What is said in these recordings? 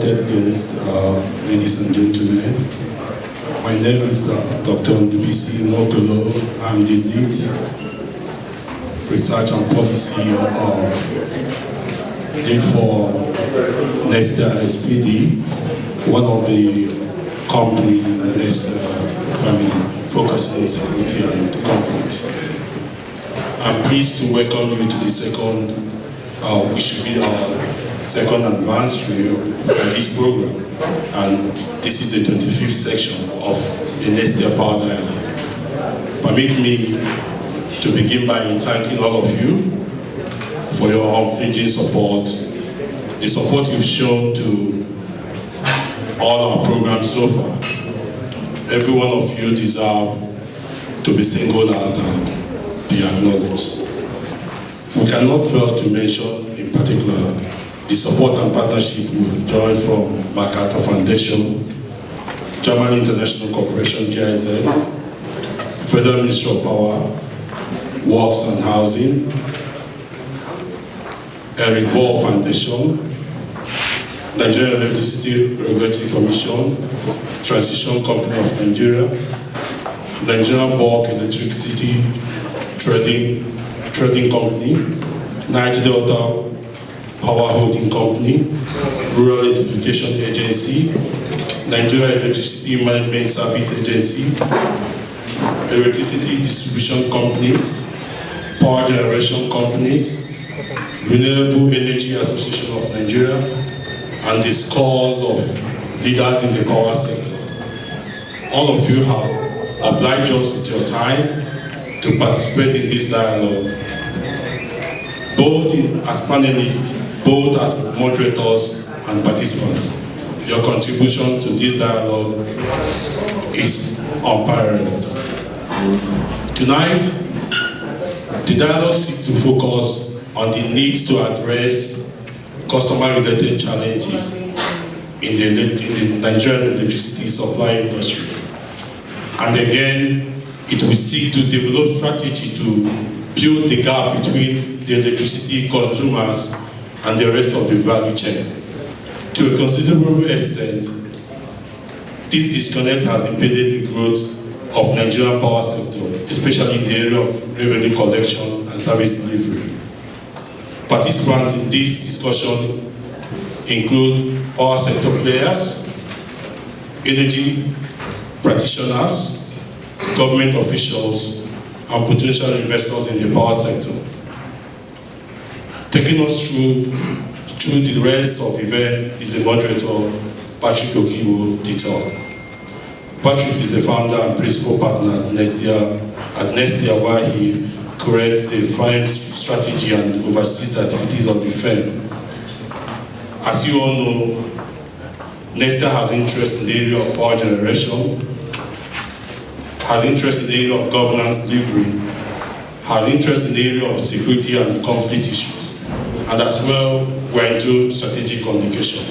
respected guests, ladies and gentlemen. My name is Dr. Ndubisi Mokolo. I'm the lead research and policy lead for Nextier SPD, one of the companies in the Nextier family focusing on security and conflict. I'm pleased to welcome you to the second, which should be our second anniversary for this program, and this is the 25th section of the Nextier Power Dialogue. Permit me to begin by thanking all of you for your unflinching support, the support you've shown to all our programs so far. Every one of you deserve to be singled out and be acknowledged. We cannot fail to mention in particular the support and partnership we've enjoyed from MacArthur Foundation, German International Corporation GIZ, Federal Ministry of Power, Works and Housing, Eric Ball Foundation, Nigerian Electricity Regulatory Commission, Transition Company of Nigeria, Nigerian Bulk Electricity Trading Company, Niger Delta Power Holding Company, Rural Electrification Agency, Nigeria Electricity Management Service Agency, Electricity Distribution Companies, Power Generation Companies, Renewable Energy Association of Nigeria, and the scores of leaders in the power sector. All of you have obliged us with your time to participate in this dialogue, both as panelists, both as moderators and participants. Your contribution to this dialogue is unparalleled. Tonight, the dialogue seeks to focus on the needs to address customer-related challenges in the Nigerian electricity supply industry. And again, it will seek to develop strategy to build the gap between the electricity consumers and the rest of the value chain. To a considerable extent, this disconnect has impeded the growth of Nigerian power sector, especially in the area of revenue collection and service delivery. Participants in this discussion include power sector players, energy practitioners, government officials, and potential investors in the power sector. Taking us through the rest of the event is the moderator, Patrick Okiwo Dito. Patrick is the founder and principal partner at Nextier, where he creates the firm strategy and oversees the activities of the firm. As you all know, Nextier has interest in the area of power generation, has interest in the area of governance delivery, has interest in the area of security and conflict issues, and as well, we're into strategic communication.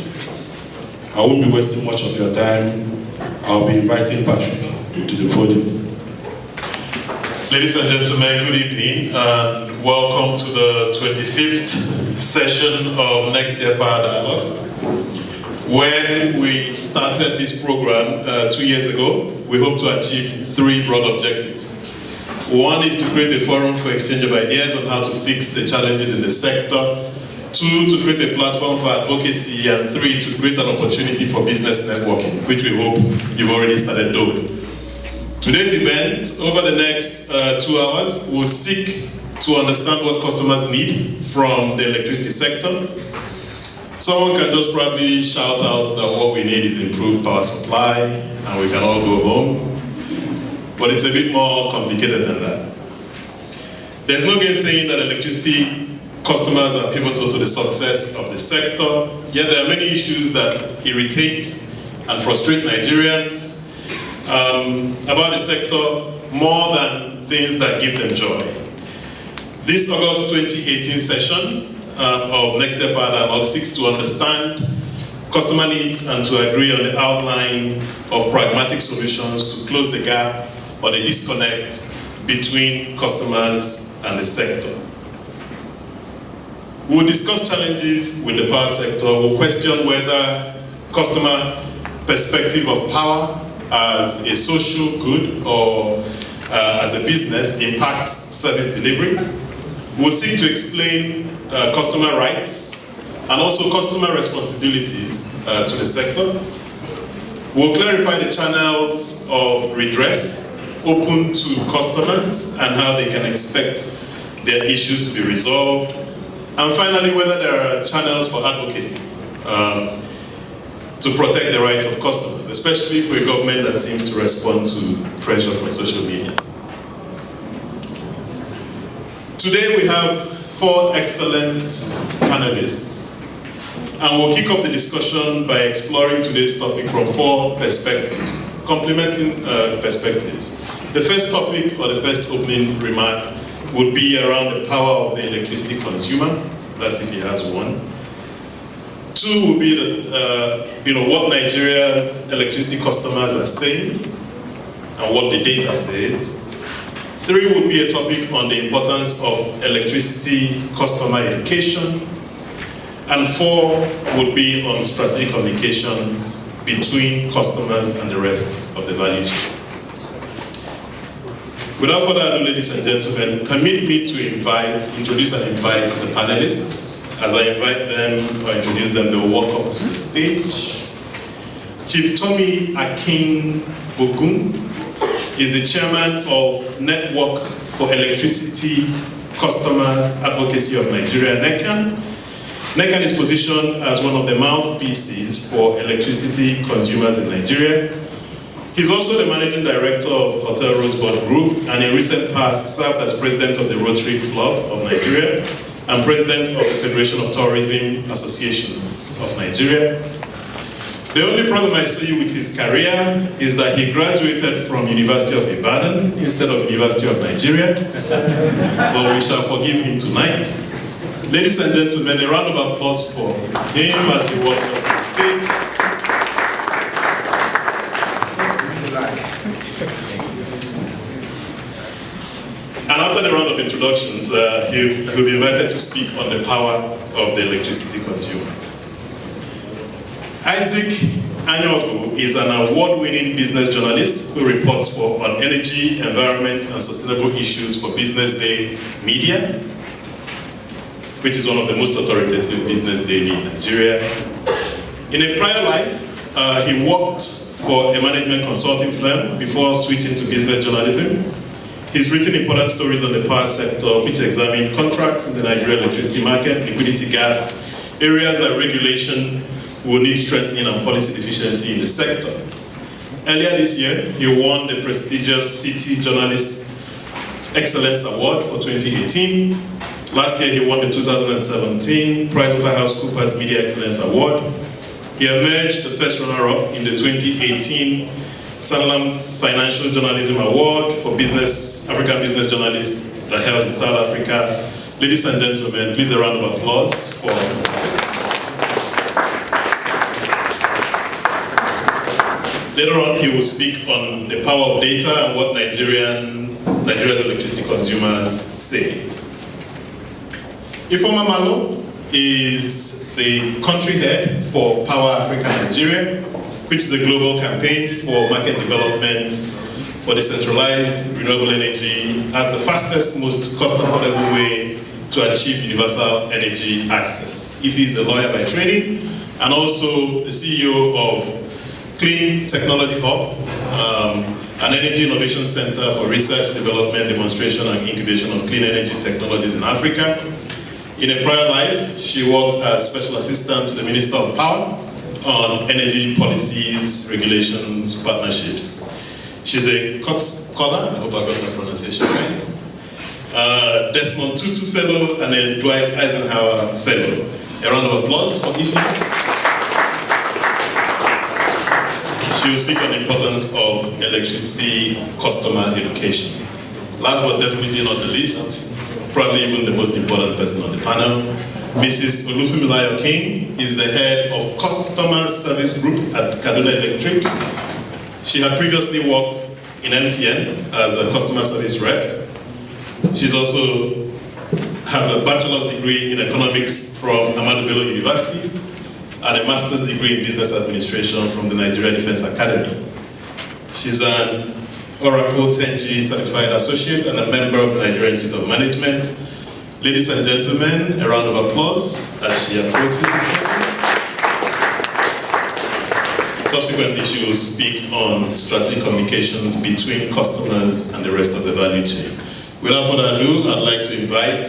I won't be wasting much of your time. I'll be inviting Patrick to the podium. Ladies and gentlemen, good evening, and welcome to the 25th session of Nextier Power Dialogue. When we started this program 2 years ago, we hope to achieve 3 broad objectives. One is to create a forum for exchange of ideas on how to fix the challenges in the sector. 2, to create a platform for advocacy. And 3, to create an opportunity for business networking, which we hope you've already started doing. Today's event, over the next 2 hours, will seek to understand what customers need from the electricity sector. Someone can just probably shout out that what we need is improved power supply, and we can all go home. But it's a bit more complicated than that. There's no gainsaying that electricity customers are pivotal to the success of the sector, yet there are many issues that irritate and frustrate Nigerians about the sector more than things that give them joy. This August 2018 session of Nextier Power Dialogue seeks to understand customer needs and to agree on the outline of pragmatic solutions to close the gap or the disconnect between customers and the sector. We'll discuss challenges with the power sector. We'll question whether customer perspective of power as a social good or as a business impacts service delivery. We'll seek to explain customer rights and also customer responsibilities to the sector. We'll clarify the channels of redress open to customers and how they can expect their issues to be resolved. And finally, whether there are channels for advocacy to protect the rights of customers, especially for a government that seems to respond to pressure from social media. Today we have 4 excellent panelists, and we'll kick off the discussion by exploring today's topic from 4 perspectives, complementing perspectives. The first topic, or the first opening remark, would be around the power of the electricity consumer. That's if he has one. 2 would be what Nigeria's electricity customers are saying and what the data says. 3 would be a topic on the importance of electricity customer education. And 4 would be on strategic communications between customers and the rest of the value chain. Without further ado, ladies and gentlemen, permit me to introduce and invite the panelists. As I invite them or introduce them, they will walk up to the stage. Chief Tommy Akin Bogun is the chairman of Network for Electricity Customers Advocacy of Nigeria, NECAN. NECAN is positioned as one of the mouthpieces for electricity consumers in Nigeria. He's also the managing director of Hotel Rosebud Group, and in recent past served as president of the Rotary Club of Nigeria and president of the Federation of Tourism Associations of Nigeria. The only problem I see with his career is that he graduated from University of Ibadan instead of University of Nigeria, but we shall forgive him tonight. Ladies and gentlemen, a round of applause for him as he walks up to the stage. And after the round of introductions, he'll be invited to speak on the power of the electricity consumer. Isaac Anyogu is an award-winning business journalist who reports on energy, environment, and sustainable issues for Business Day Media, which is one of the most authoritative business daily in Nigeria. In a prior life, he worked for a management consulting firm before switching to business journalism. He's written important stories on the power sector, which examine contracts in the Nigerian electricity market, liquidity gaps, areas that regulation will need strengthening, and policy deficiency in the sector. Earlier this year, he won the prestigious City Journalist Excellence Award for 2018. Last year, he won the 2017 PricewaterhouseCoopers Media Excellence Award. He emerged the first runner-up in the 2018 Sanlam Financial Journalism Award for African Business Journalists that held in South Africa. Ladies and gentlemen, please a round of applause for Later on, he will speak on the power of data and what Nigeria's electricity consumers say. Ifeoma Malo is the country head for Power Africa Nigeria, which is a global campaign for market development for decentralized renewable energy as the fastest, most cost-affordable way to achieve universal energy access. Ife is a lawyer by training and also the CEO of Clean Technology Hub, an energy innovation center for research, development, demonstration, and incubation of clean energy technologies in Africa. In a prior life, she worked as special assistant to the Minister of Power on energy policies, regulations, partnerships. She's a Cox Scholar, I hope I got that pronunciation right. Desmond Tutu Fellow and a Dwight Eisenhower Fellow. A round of applause for Ife. She will speak on the importance of electricity customer education. Last but definitely not the least, probably even the most important person on the panel, Mrs. Olufumilayo King is the head of Customer Service Group at Kaduna Electric. She had previously worked in MTN as a customer service rep. She's also has a bachelor's degree in economics from Ahmadu Bello University. and a master's degree in business administration from the Nigeria Defense Academy. She's an Oracle 10G certified associate and a member of the Nigeria Institute of Management. Ladies and gentlemen, a round of applause as she approaches the podium. Subsequently, she will speak on strategic communications between customers and the rest of the value chain. Without further ado, I'd like to invite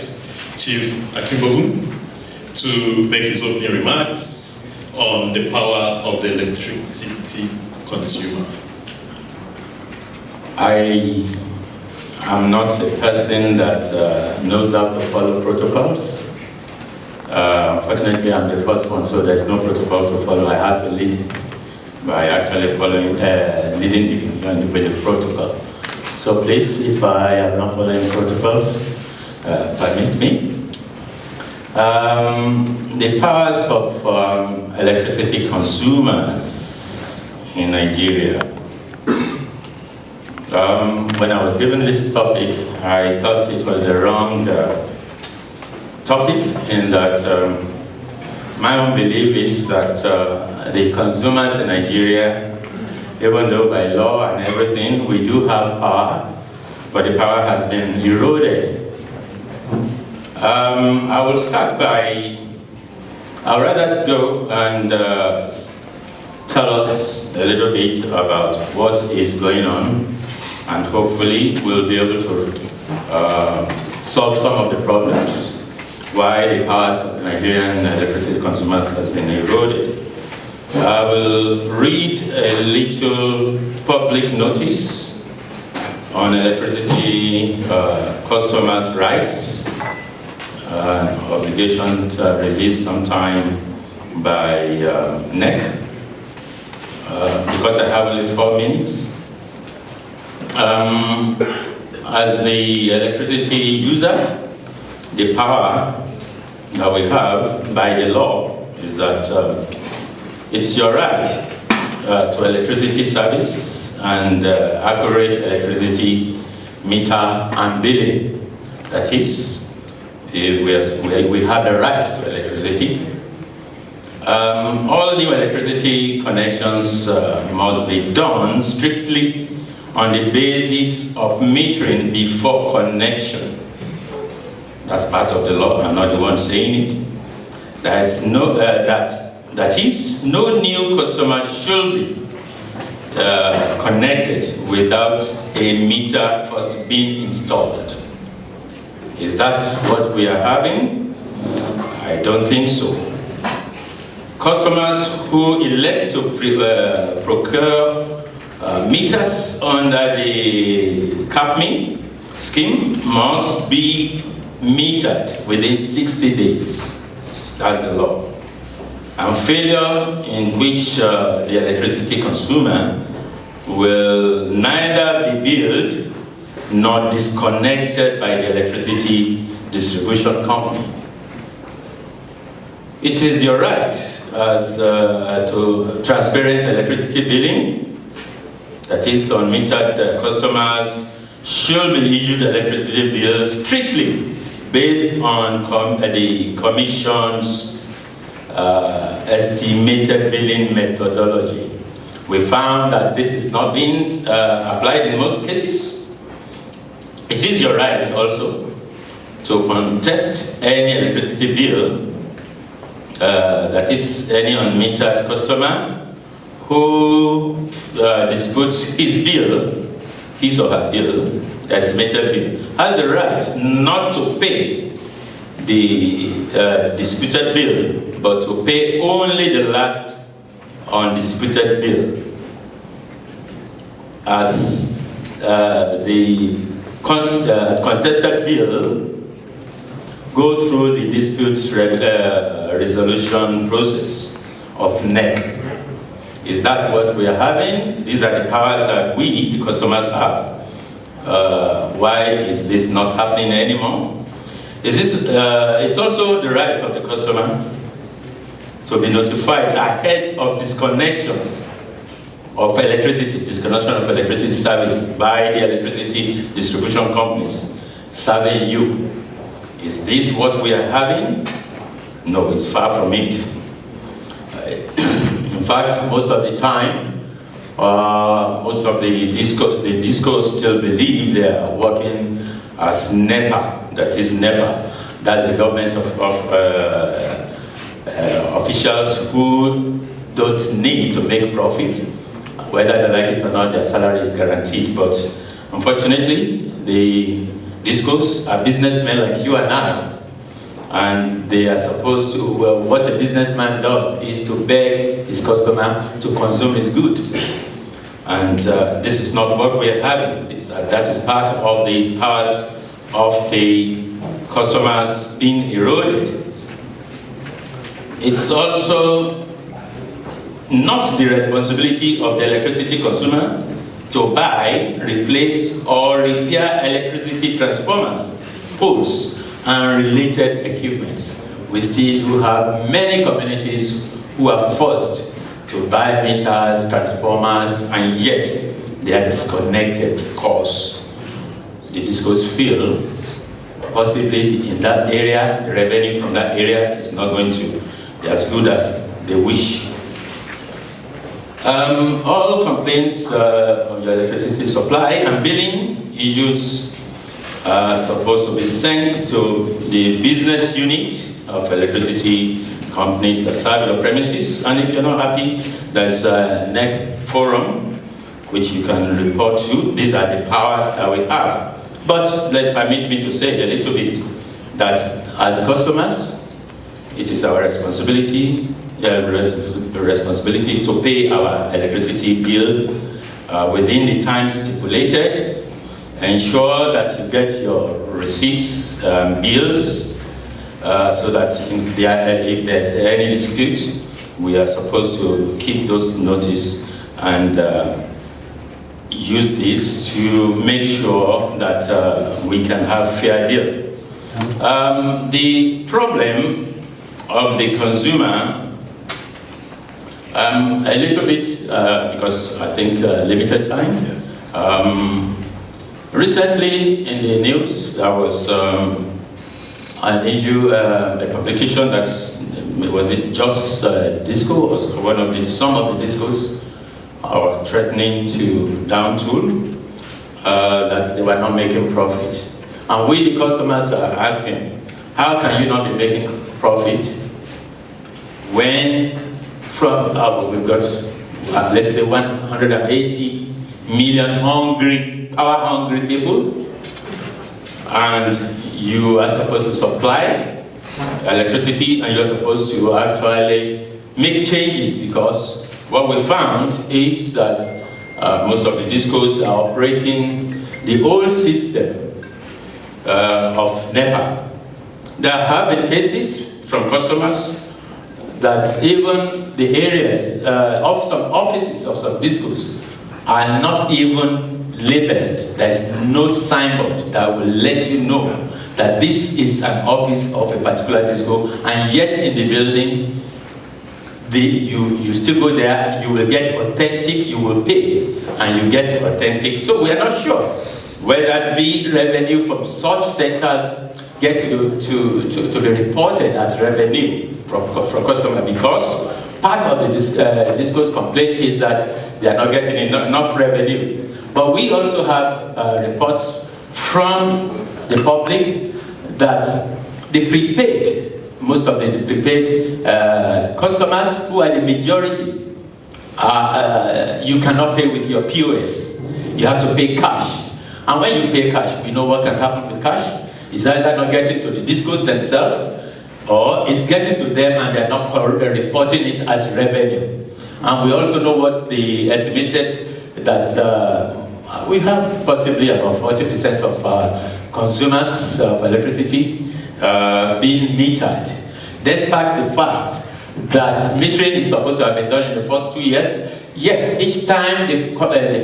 Chief Akimbogun to make his opening remarks on the power of the electricity consumer. I am not a person that knows how to follow protocols. Fortunately, I'm the first one, so there's no protocol to follow. I had to lead by actually following, leading with the protocol. So please, if I am not following protocols, permit me. The powers of electricity consumers in Nigeria. When I was given this topic, I thought it was the wrong topic, in that my own belief is that the consumers in Nigeria, even though by law and everything we do have power, but the power has been eroded. I will start by, I'd rather go and tell us a little bit about what is going on, and hopefully we'll be able to solve some of the problems why the powers of Nigerian electricity consumers has been eroded. I will read a little public notice on electricity customers' rights, obligation released sometime by NEC, because I have only 4 minutes. As the electricity user, the power that we have by the law is that it's your right to electricity service and accurate electricity meter and billing. That is, we have the right to electricity. All new electricity connections must be done strictly on the basis of metering before connection. That's part of the law. I'm not the one saying it. There is no that is, no new customer should be connected without a meter first being installed. Is that what we are having? I don't think so. Customers who elect to procure meters under the CAPME scheme must be metered within 60 days. That's the law. And failure in which the electricity consumer will neither be billed nor disconnected by the electricity distribution company. It is your right as to transparent electricity billing. That is, unmetered customers should be issued electricity bills strictly based on the Commission's estimated billing methodology. We found that this is not being applied in most cases. It is your right also to contest any electricity bill, that is, any unmetered customer who disputes his bill, his or her bill, estimated bill, has the right not to pay the disputed bill, but to pay only the last undisputed bill. As the contested bill goes through the dispute resolution process of NEC. Is that what we are having? These are the powers that we, the customers, have. Why is this not happening anymore? It's also the right of the customer to be notified ahead of disconnection of electricity, disconnection of electricity service by the electricity distribution companies serving you. Is this what we are having? No, it's far from it. fact, most of the time, most of the discos still believe they are working as NEPA, that is NEPA. That's the government of officials who don't need to make profit. Whether they like it or not, their salary is guaranteed. But unfortunately, the discos are businessmen like you and I, and they are supposed to, well, what a businessman does is to beg his customer to consume his good. And this is not what we are having. That is part of the powers of the customers being eroded. It's also not the responsibility of the electricity consumer to buy, replace, or repair electricity transformers, poles, and related equipment. We still do have many communities who are forced to buy meters, transformers, and yet they are disconnected because the discos feel possibly in that area, the revenue from that area is not going to be as good as they wish. All complaints on the electricity supply and billing issues are supposed to be sent to the business unit of electricity companies that serve your premises. And if you're not happy, there's a NEC forum which you can report to. These are the powers that we have. But permit me to say a little bit that as customers, it is our responsibility to pay our electricity bill within the time stipulated. Ensure that you get your receipts, bills, so that if there's any dispute, we are supposed to keep those notice and use this to make sure that we can have fair deal. The problem of the consumer, a little bit, because I think limited time. Recently in the news, there was an issue, a publication that was it just disco, or some of the discos are threatening to down tool, that they were not making profit. And we, the customers, are asking, how can you not be making profit when from we've got, let's say, 180 million power-hungry people, and you are supposed to supply electricity, and you're supposed to actually make changes, because what we found is that most of the discos are operating the old system of NEPA. There have been cases from customers that even the areas of some offices of some discos are not even labeled. There's no signboard that will let you know that this is an office of a particular disco, and yet in the building, you still go there, you will get authentic, you will pay, and you get authentic. So we are not sure whether the revenue from such centers get to be reported as revenue from customer, because part of the disco's complaint is that they are not getting enough revenue. But we also have reports from the public that the prepaid, most of the prepaid customers, who are the majority, you cannot pay with your POS. You have to pay cash. And when you pay cash, we know what can happen with cash. It's either not getting to the discos themselves, or it's getting to them and they're not reporting it as revenue. And we also know what the estimated that we have possibly about 40% of consumers of electricity being metered, despite the fact that metering is supposed to have been done in the first 2 years. Yet each time the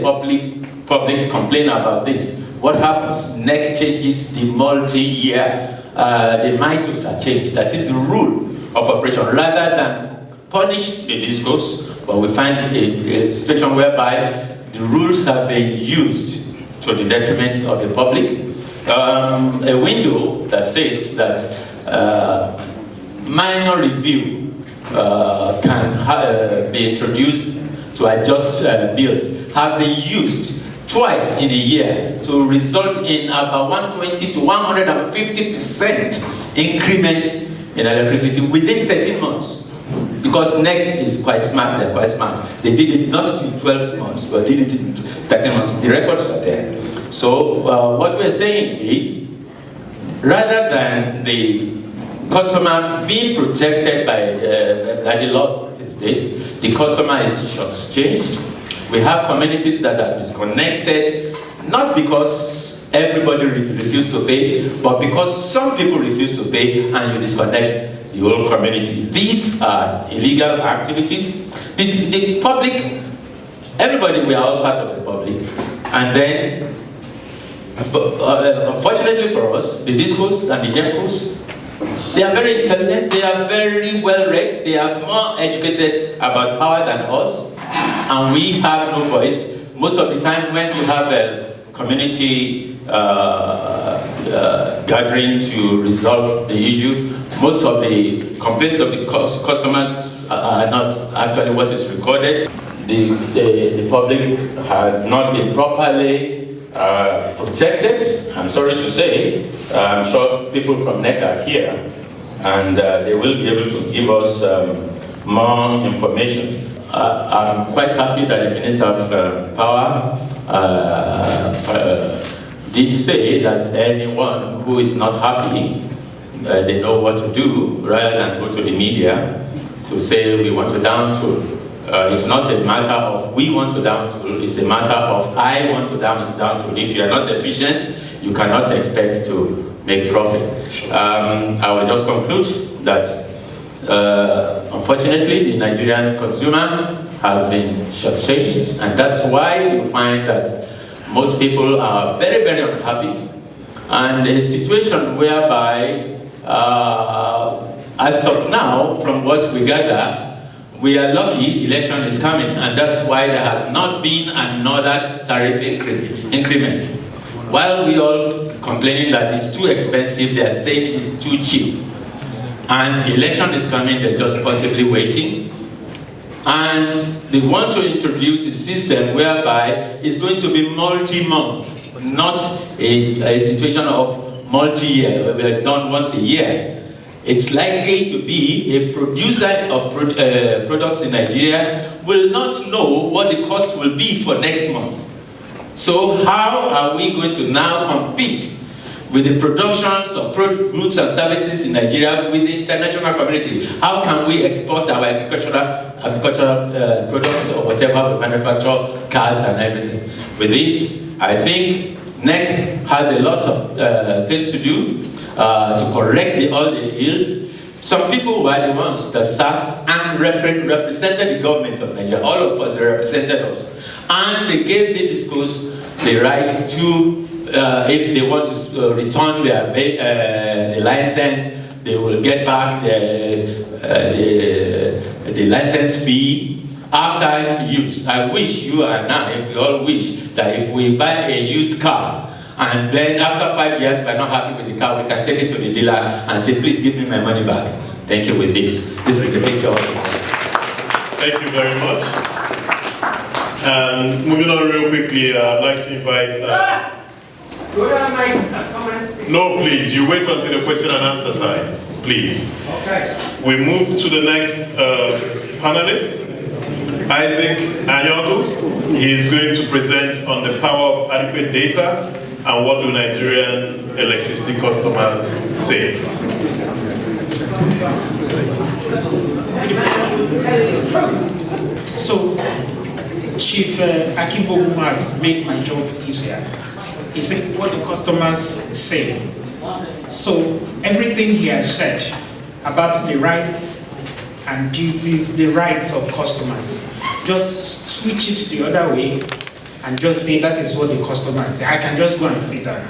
public complain about this, what happens? NEC changes the multi-year, the MITOs are changed. That is the rule of operation. Rather than punish the discos, but we find a situation whereby the rules are being used to the detriment of the public. A window that says that minor review can be introduced to adjust bills have been used twice in a year to result in about 120 to 150% increment in electricity within 13 months. Because NEC is quite smart, they're quite smart. They did it not in 12 months, but did it in 13 months. The records are there. So what we're saying is, rather than the customer being protected by the laws of the state, the customer is shortchanged. We have communities that are disconnected, not because everybody refused to pay, but because some people refuse to pay and you disconnect the whole community. These are illegal activities. The public, everybody, we are all part of the public. And then, unfortunately for us, the discos and the gencos, they are very intelligent, they are very well read, they are more educated about power than us, and we have no voice. Most of the time when you have a community gathering to resolve the issue, most of the complaints of the customers are not actually what is recorded. The public has not been properly protected, I'm sorry to say. I'm sure people from NEC are here, and they will be able to give us more information. I'm quite happy that the Minister of Power did say that anyone who is not happy, they know what to do, rather than go to the media to say we want to down tool. It's not a matter of we want to down tool, it's a matter of I want to down tool. If you are not efficient, you cannot expect to make profit. I will just conclude that unfortunately the Nigerian consumer has been shortchanged, and that's why you find that most people are very, very unhappy. And a situation whereby, as of now, from what we gather, we are lucky election is coming, and that's why there has not been another tariff increment. While we all complaining that it's too expensive, they are saying it's too cheap. And election is coming, they're just possibly waiting. And they want to introduce a system whereby it's going to be multi-month, not a situation of multi-year, where we are done once a year. It's likely to be a producer of products in Nigeria will not know what the cost will be for next month. So how are we going to now compete with the productions of goods and services in Nigeria with the international community? How can we export our agricultural products or whatever we manufacture, cars and everything? With this, I think NEC has a lot of things to do to correct all the ills. Some people were the ones that sat and represented the government of Nigeria. All of us represented us. And they gave the discourse the right to, if they want to return their the license, they will get back the license fee after use. I wish you and I, we all wish that if we buy a used car, and then after 5 years we are not happy with the car, we can take it to the dealer and say, please give me my money back. Thank you with this. This is the picture of it. Thank you very much. And moving on real quickly, I'd like to invite... No, please, you wait until the question and answer time, please. Okay. We move to the next panelist, Isaac Anyogo. He is going to present on the power of adequate data and what do Nigerian electricity customers say. So, Chief Akimbo has made my job easier. He said what the customers say. So, everything he has said about the rights and duties, the rights of customers, just switch it the other way and just say that is what the customers say. I can just go and see that.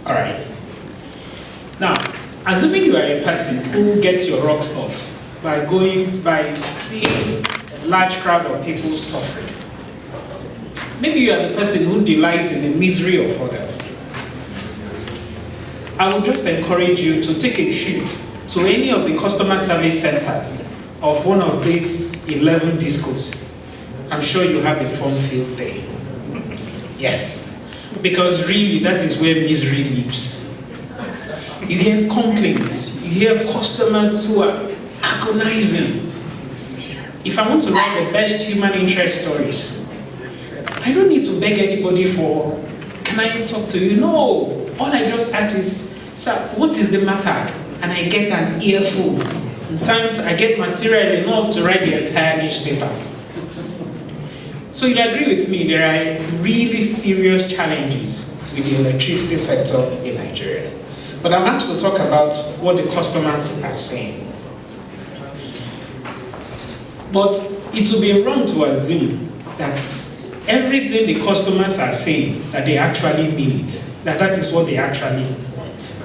All right. Now, assuming you are a person who gets your rocks off by seeing a large crowd of people suffering. Maybe you are the person who delights in the misery of others. I would just encourage you to take a trip to any of the customer service centers of one of these 11 discos, I'm sure you have a fun field day. Yes, because really that is where misery lives. You hear complaints, you hear customers who are agonizing. If I want to write the best human interest stories, I don't need to beg anybody for, can I talk to you? No, all I just ask is, sir, what is the matter? And I get an earful. Sometimes I get material enough to write the entire newspaper. So you agree with me, there are really serious challenges with the electricity sector in Nigeria. But I'm asked to talk about what the customers are saying. But it would be wrong to assume that everything the customers are saying, that they actually mean it, that is what they actually want.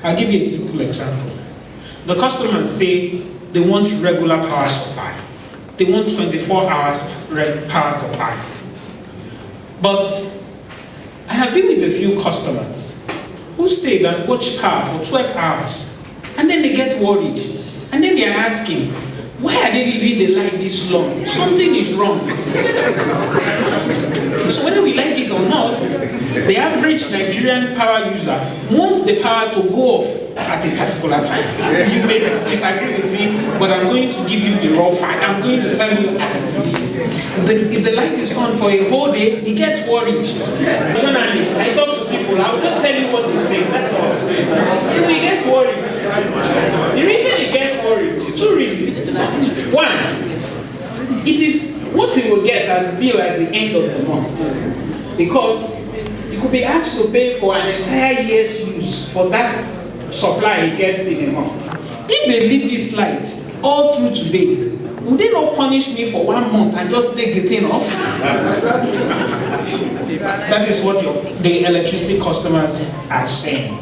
I'll give you a simple example. The customers say they want regular power supply. They want 24 hours power supply. But I have been with a few customers who stayed and watched power for 12 hours. And then they get worried. And then they're asking, why are they leaving the light this long? Something is wrong. So whether we like it or not, the average Nigerian power user wants the power to go off at a particular time. You may disagree with me, but I'm going to give you the raw fact. I'm going to tell you as it is. If the light is on for a whole day, he gets worried. Journalists, I talk to people, I'll just tell you what they say, that's all. He gets worried. The reason he gets worried, two reasons. One, it is what he will get as bill at the end of the month. Because he could be asked to pay for an entire year's use for that supply he gets in a month. If they leave this light all through today, would they not punish me for 1 month and just take the thing off? That is what the electricity customers are saying.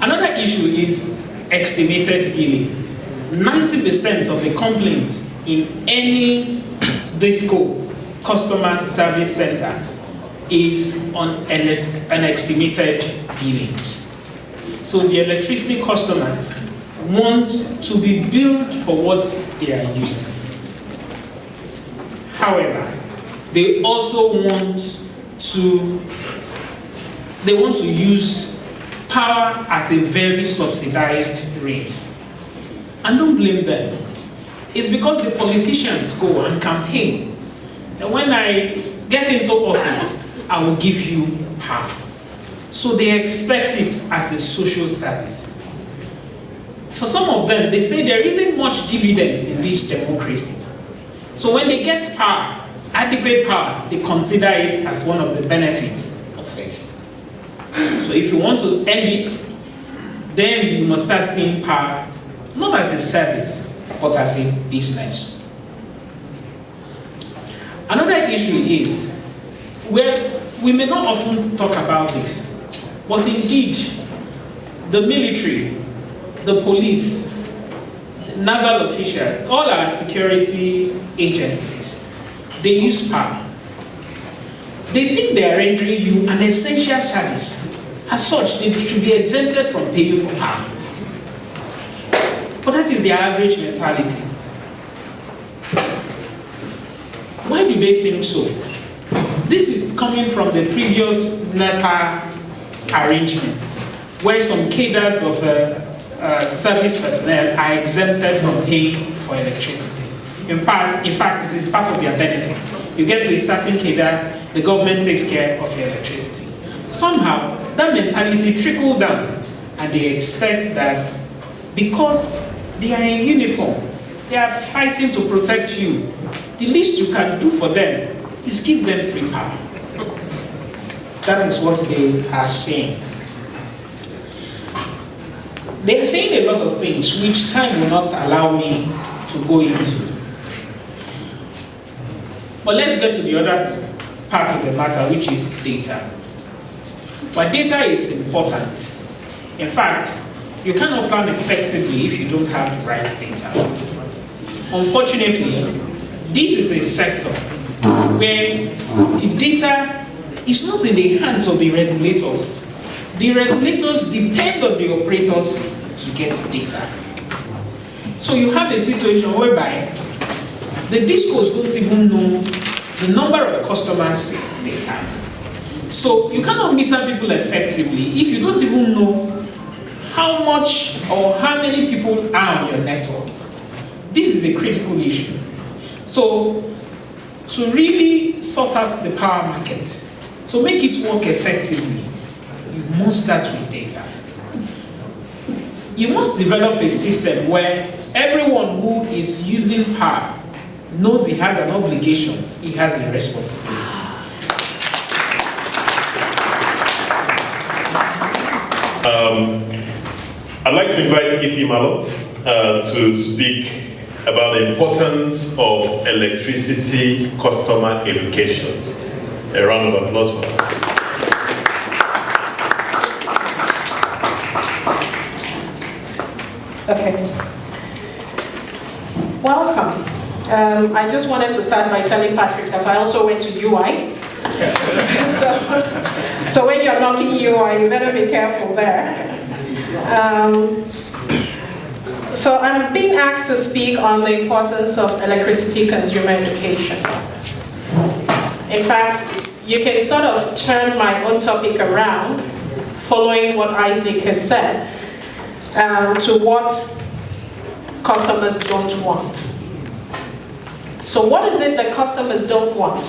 Another issue is estimated billing. 90% of the complaints in any disco customer service center is on unestimated billings. So the electricity customers want to be billed for what they are using. However, they also want to use power at a very subsidized rate. And don't blame them. It's because the politicians go and campaign. And when I get into office, I will give you power. So they expect it as a social service. For some of them, they say there isn't much dividends in this democracy. So when they get power, adequate power, they consider it as one of the benefits of it. So if you want to end it, then you must start seeing power not as a service, but as a business. Another issue is, where we may not often talk about this, but indeed, the military, the police, naval officials, all our security agencies, they use power. They think they are rendering you an essential service. As such, they should be exempted from paying for power. But that is their average mentality. Why do they think so? This is coming from the previous NEPA arrangement, where some cadres of service personnel are exempted from paying for electricity. In fact, this is part of their benefits. You get to a certain cadre, the government takes care of your electricity. Somehow, that mentality trickled down, and they expect that because they are in uniform, they are fighting to protect you, the least you can do for them is give them free power. That is what they are saying. They are saying a lot of things which time will not allow me to go into. But let's get to the other part of the matter, which is data. But data is important. In fact, you cannot plan effectively if you don't have the right data. Unfortunately, this is a sector where the data is not in the hands of the regulators. the regulators depend on the operators to get data. So you have a situation whereby the discos don't even know the number of customers they have. So you cannot meter people effectively if you don't even know how much or how many people are on your network. This is a critical issue. So to really sort out the power market, to make it work effectively, you must start with data. You must develop a system where everyone who is using power knows he has an obligation, he has a responsibility. I'd like to invite Ifi Malo to speak about the importance of electricity customer education. A round of applause for her. Okay. Welcome. I just wanted to start by telling Patrick that I also went to UI. So when you're knocking UI, you better be careful there. So I'm being asked to speak on the importance of electricity consumer education. In fact, you can sort of turn my own topic around, following what Isaac has said, to what customers don't want. So what is it that customers don't want?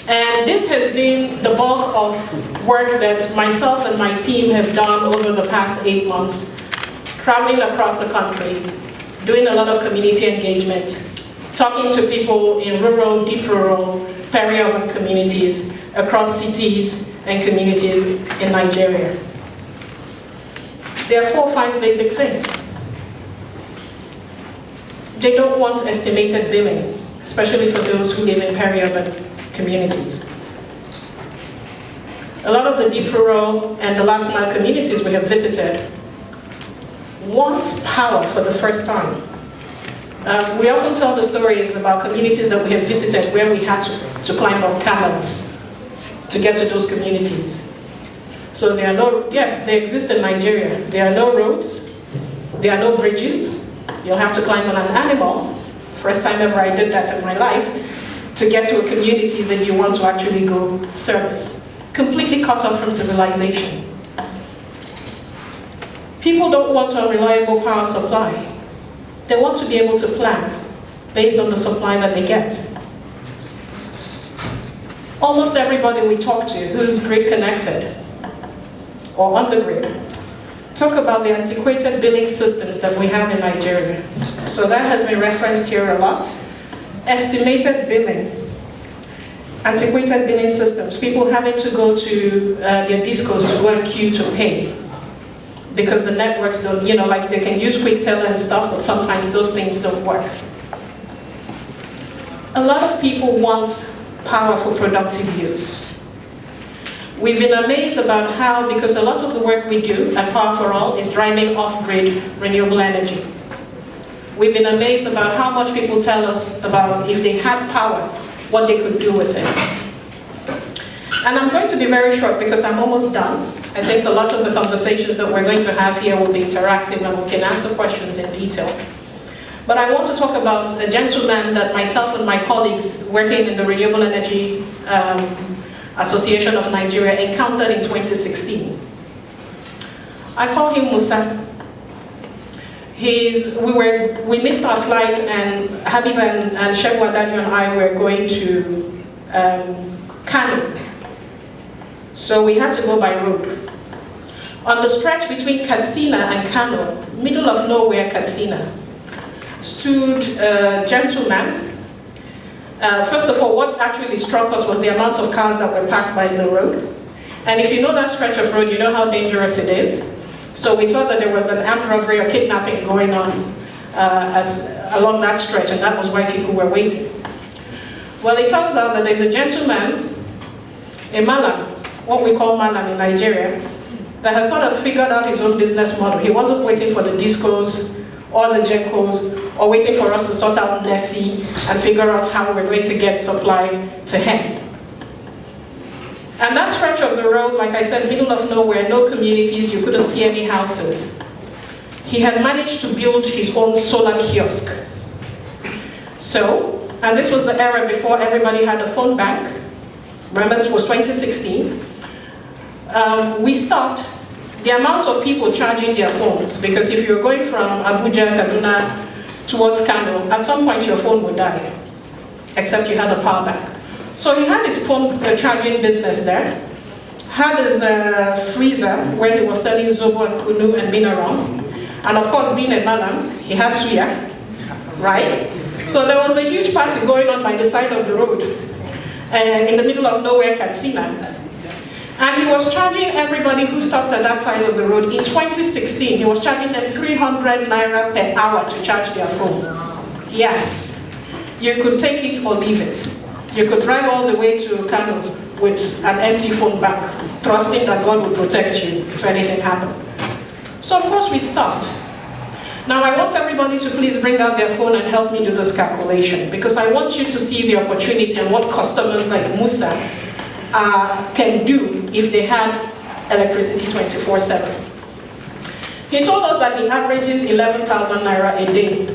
And this has been the bulk of work that myself and my team have done over the past 8 months, traveling across the country, doing a lot of community engagement, talking to people in rural, deep rural, peri-urban communities, across cities and communities in Nigeria. There are 4 or 5 basic things. They don't want estimated billing, especially for those who live in peri-urban communities. A lot of the deep rural and the last mile communities we have visited want power for the first time. We often tell the stories about communities that we have visited where we had to climb up camels to get to those communities. So there are no, yes, they exist in Nigeria. There are no roads, there are no bridges. You'll have to climb on an animal. First time ever I did that in my life, to get to a community that you want to actually go service. Completely cut off from civilization. People don't want a reliable power supply. They want to be able to plan based on the supply that they get. Almost everybody we talk to who's grid connected or on the grid talk about the antiquated billing systems that we have in Nigeria. So that has been referenced here a lot. Estimated billing, antiquated billing systems, people having to go to their discos to go and queue to pay because the networks don't, like they can use QuickTeller and stuff, but sometimes those things don't work. A lot of people want power for productive use. We've been amazed about how, because a lot of the work we do at Power for All is driving off-grid renewable energy. We've been amazed about how much people tell us about if they had power, what they could do with it. And I'm going to be very short because I'm almost done. I think a lot of the conversations that we're going to have here will be interactive and we can answer questions in detail. But I want to talk about a gentleman that myself and my colleagues working in the Renewable Energy Association of Nigeria encountered in 2016. I call him Musa. We missed our flight and Habib and Sheikh Wadaju and I were going to Kano. So we had to go by road. On the stretch between Katsina and Kano, middle of nowhere Katsina, stood a gentleman. First of all, what actually struck us was the amount of cars that were parked by the road. And if you know that stretch of road, you know how dangerous it is. So we thought that there was an armed robbery or kidnapping going on along that stretch, and that was why people were waiting. Well, it turns out that there's a gentleman, a Malam, what we call Malam in Nigeria, that has sort of figured out his own business model. He wasn't waiting for the discos or the GECOs, or waiting for us to sort out Nessie and figure out how we're going to get supply to him. And that stretch of the road, like I said, middle of nowhere, no communities, you couldn't see any houses. He had managed to build his own solar kiosk. So, and this was the era before everybody had a phone bank. Remember, it was 2016. We stopped the amount of people charging their phones, because if you're going from Abuja, Kaduna towards Kano, at some point your phone would die, except you had a power bank. So he had his phone charging business there, had his freezer where he was selling zobo and kunu and mineral, and of course, being a Malam, he had suya, right? So there was a huge party going on by the side of the road, in the middle of nowhere, Katsina. And he was charging everybody who stopped at that side of the road. In 2016, he was charging them 300 naira per hour to charge their phone. Yes, you could take it or leave it. You could drive all the way to Kano with an empty phone bag, trusting that God would protect you if anything happened. So of course we stopped. Now I want everybody to please bring out their phone and help me do this calculation, because I want you to see the opportunity and what customers like Musa can do if they had electricity 24/7. He told us that he averages 11,000 naira a day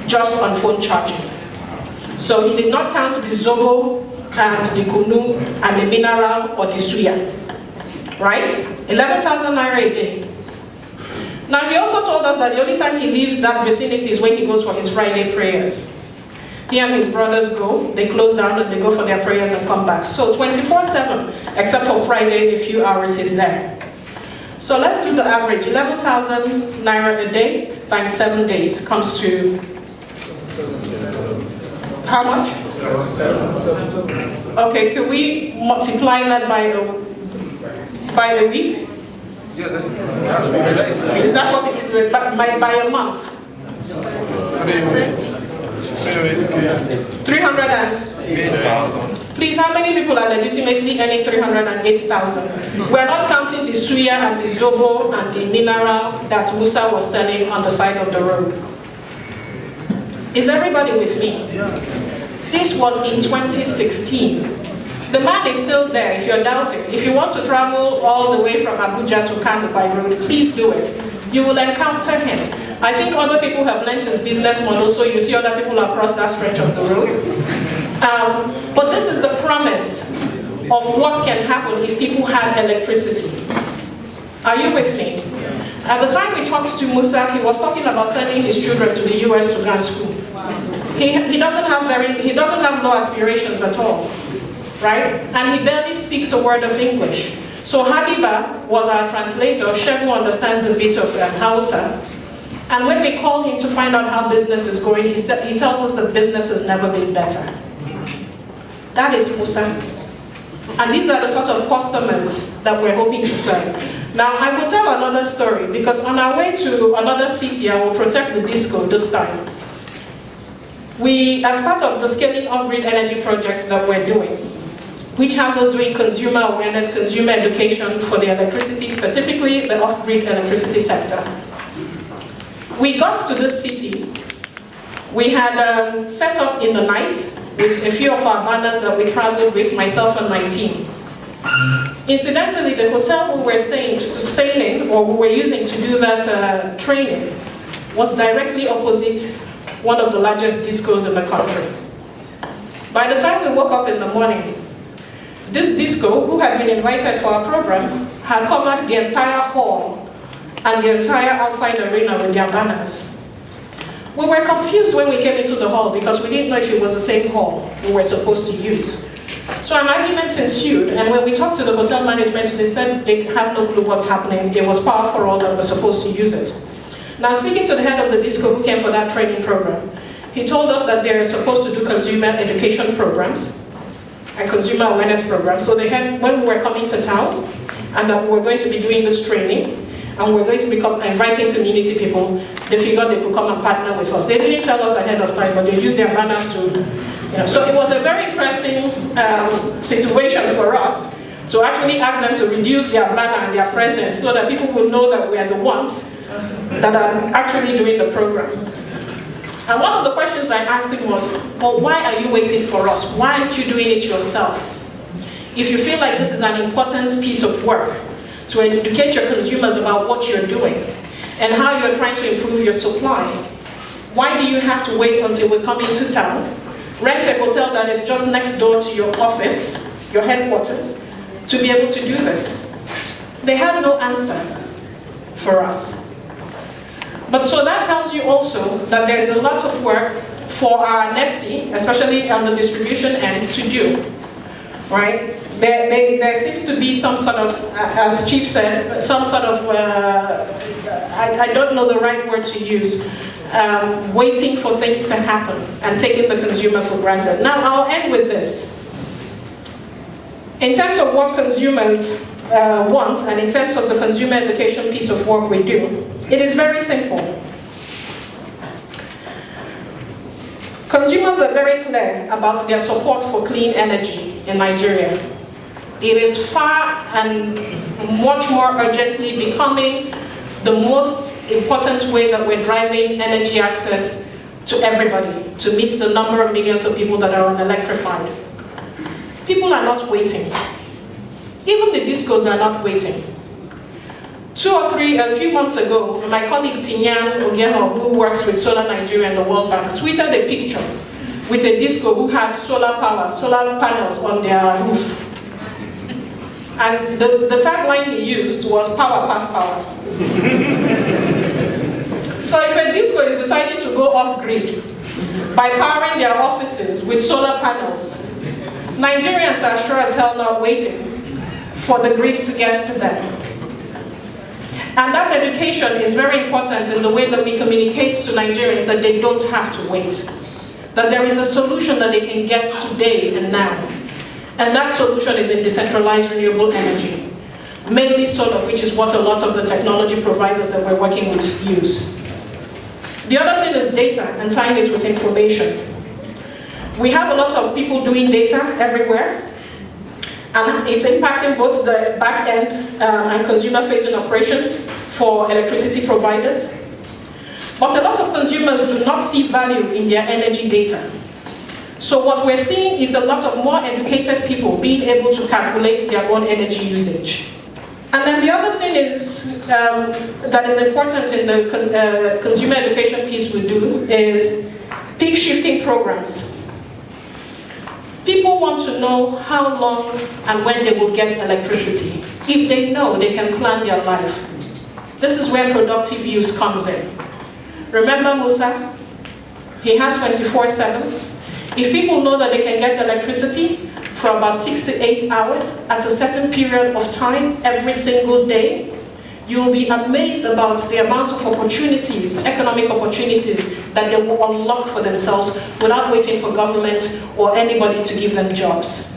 just on phone charging. So he did not count the zobo and the kunu and the mineral or the suya, right? 11,000 naira a day. Now he also told us that the only time he leaves that vicinity is when he goes for his Friday prayers. He and his brothers go, they close down and they go for their prayers and come back. So 24/7, except for Friday, a few hours he's there. So let's do the average. 11,000 naira a day times 7 days comes to how much? Okay, can we multiply that by a week? Is that what it is? By a month? 300 and... Please, how many people are legitimately earning 308,000? We're not counting the suya and the zobo and the mineral that Musa was selling on the side of the road. Is everybody with me? This was in 2016. The man is still there if you're doubting. If you want to travel all the way from Abuja to Kano by road, please do it. You will encounter him. I think other people have learned his business model, so you see other people across that stretch of the road. But this is the promise of what can happen if people had electricity. Are you with me? At the time we talked to Musa, he was talking about sending his children to the US to grad school. He doesn't have low aspirations at all, right? And he barely speaks a word of English. So Habiba was our translator. Shebu understands a bit of Hausa. And when we call him to find out how business is going, he tells us that business has never been better. That is Musa. And these are the sort of customers that we're hoping to serve. Now, I will tell another story, because on our way to another city, I will protect the disco this time. We, as part of the scaling on-grid energy projects that we're doing, which has us doing consumer awareness, consumer education for the electricity, specifically the off-grid electricity sector. We got to this city. We had set up in the night with a few of our banners that we traveled with, myself and my team. Incidentally, the hotel we were staying in, or we were using to do that training, was directly opposite one of the largest discos in the country. By the time we woke up in the morning, this disco, who had been invited for our program, had covered the entire hall and the entire outside arena with their banners. We were confused when we came into the hall because we didn't know if it was the same hall we were supposed to use. So an argument ensued, and when we talked to the hotel management, they said they have no clue what's happening. It was par for all that was supposed to use it. Now, speaking to the head of the disco who came for that training program, he told us that they're supposed to do consumer education programs and consumer awareness programs. So they had, when we were coming to town, and that we were going to be doing this training, and we were going to be inviting community people, they figured they could come and partner with us. They didn't tell us ahead of time, but they used their banners to, So it was a very interesting situation for us to actually ask them to reduce their banner and their presence so that people will know that we are the ones that are actually doing the program. And one of the questions I asked him was, well, why are you waiting for us? Why aren't you doing it yourself? if you feel like this is an important piece of work, to educate your consumers about what you're doing and how you're trying to improve your supply, why do you have to wait until we come into town, rent a hotel that is just next door to your office, your headquarters, to be able to do this? They have no answer for us. But so that tells you also that there's a lot of work for our Nextier, especially on the distribution end, to do, right? There seems to be some sort of, as Chief said, some sort of, I don't know the right word to use, waiting for things to happen and taking the consumer for granted. Now, I'll end with this. In terms of what consumers want, and in terms of the consumer education piece of work we do, it is very simple. Consumers are very clear about their support for clean energy in Nigeria. It is far and much more urgently becoming the most important way that we're driving energy access to everybody, to meet the number of millions of people that are unelectrified. People are not waiting. Even the discos are not waiting. A few months ago, my colleague Tinyan Ogeho, who works with Solar Nigeria and the World Bank, tweeted a picture with a disco who had solar panels on their roof. And the tagline he used was "Power pass power." So if a disco is deciding to go off-grid by powering their offices with solar panels, Nigerians are sure as hell not waiting for the grid to get to them. And that education is very important in the way that we communicate to Nigerians that they don't have to wait. That there is a solution that they can get today and now. And that solution is in decentralized renewable energy. Mainly solar, which is what a lot of the technology providers that we're working with use. The other thing is data and tying it with information. We have a lot of people doing data everywhere. And it's impacting both the back-end and consumer-facing operations for electricity providers. But a lot of consumers do not see value in their energy data. So what we're seeing is a lot of more educated people being able to calculate their own energy usage. And then the other thing is, that is important in the consumer education piece we do is peak shifting programs. People want to know how long and when they will get electricity. If they know, they can plan their life. This is where productive use comes in. Remember Musa? He has 24/7. If people know that they can get electricity for about 6 to 8 hours at a certain period of time every single day, you'll be amazed about the amount of opportunities, economic opportunities, that they will unlock for themselves without waiting for government or anybody to give them jobs.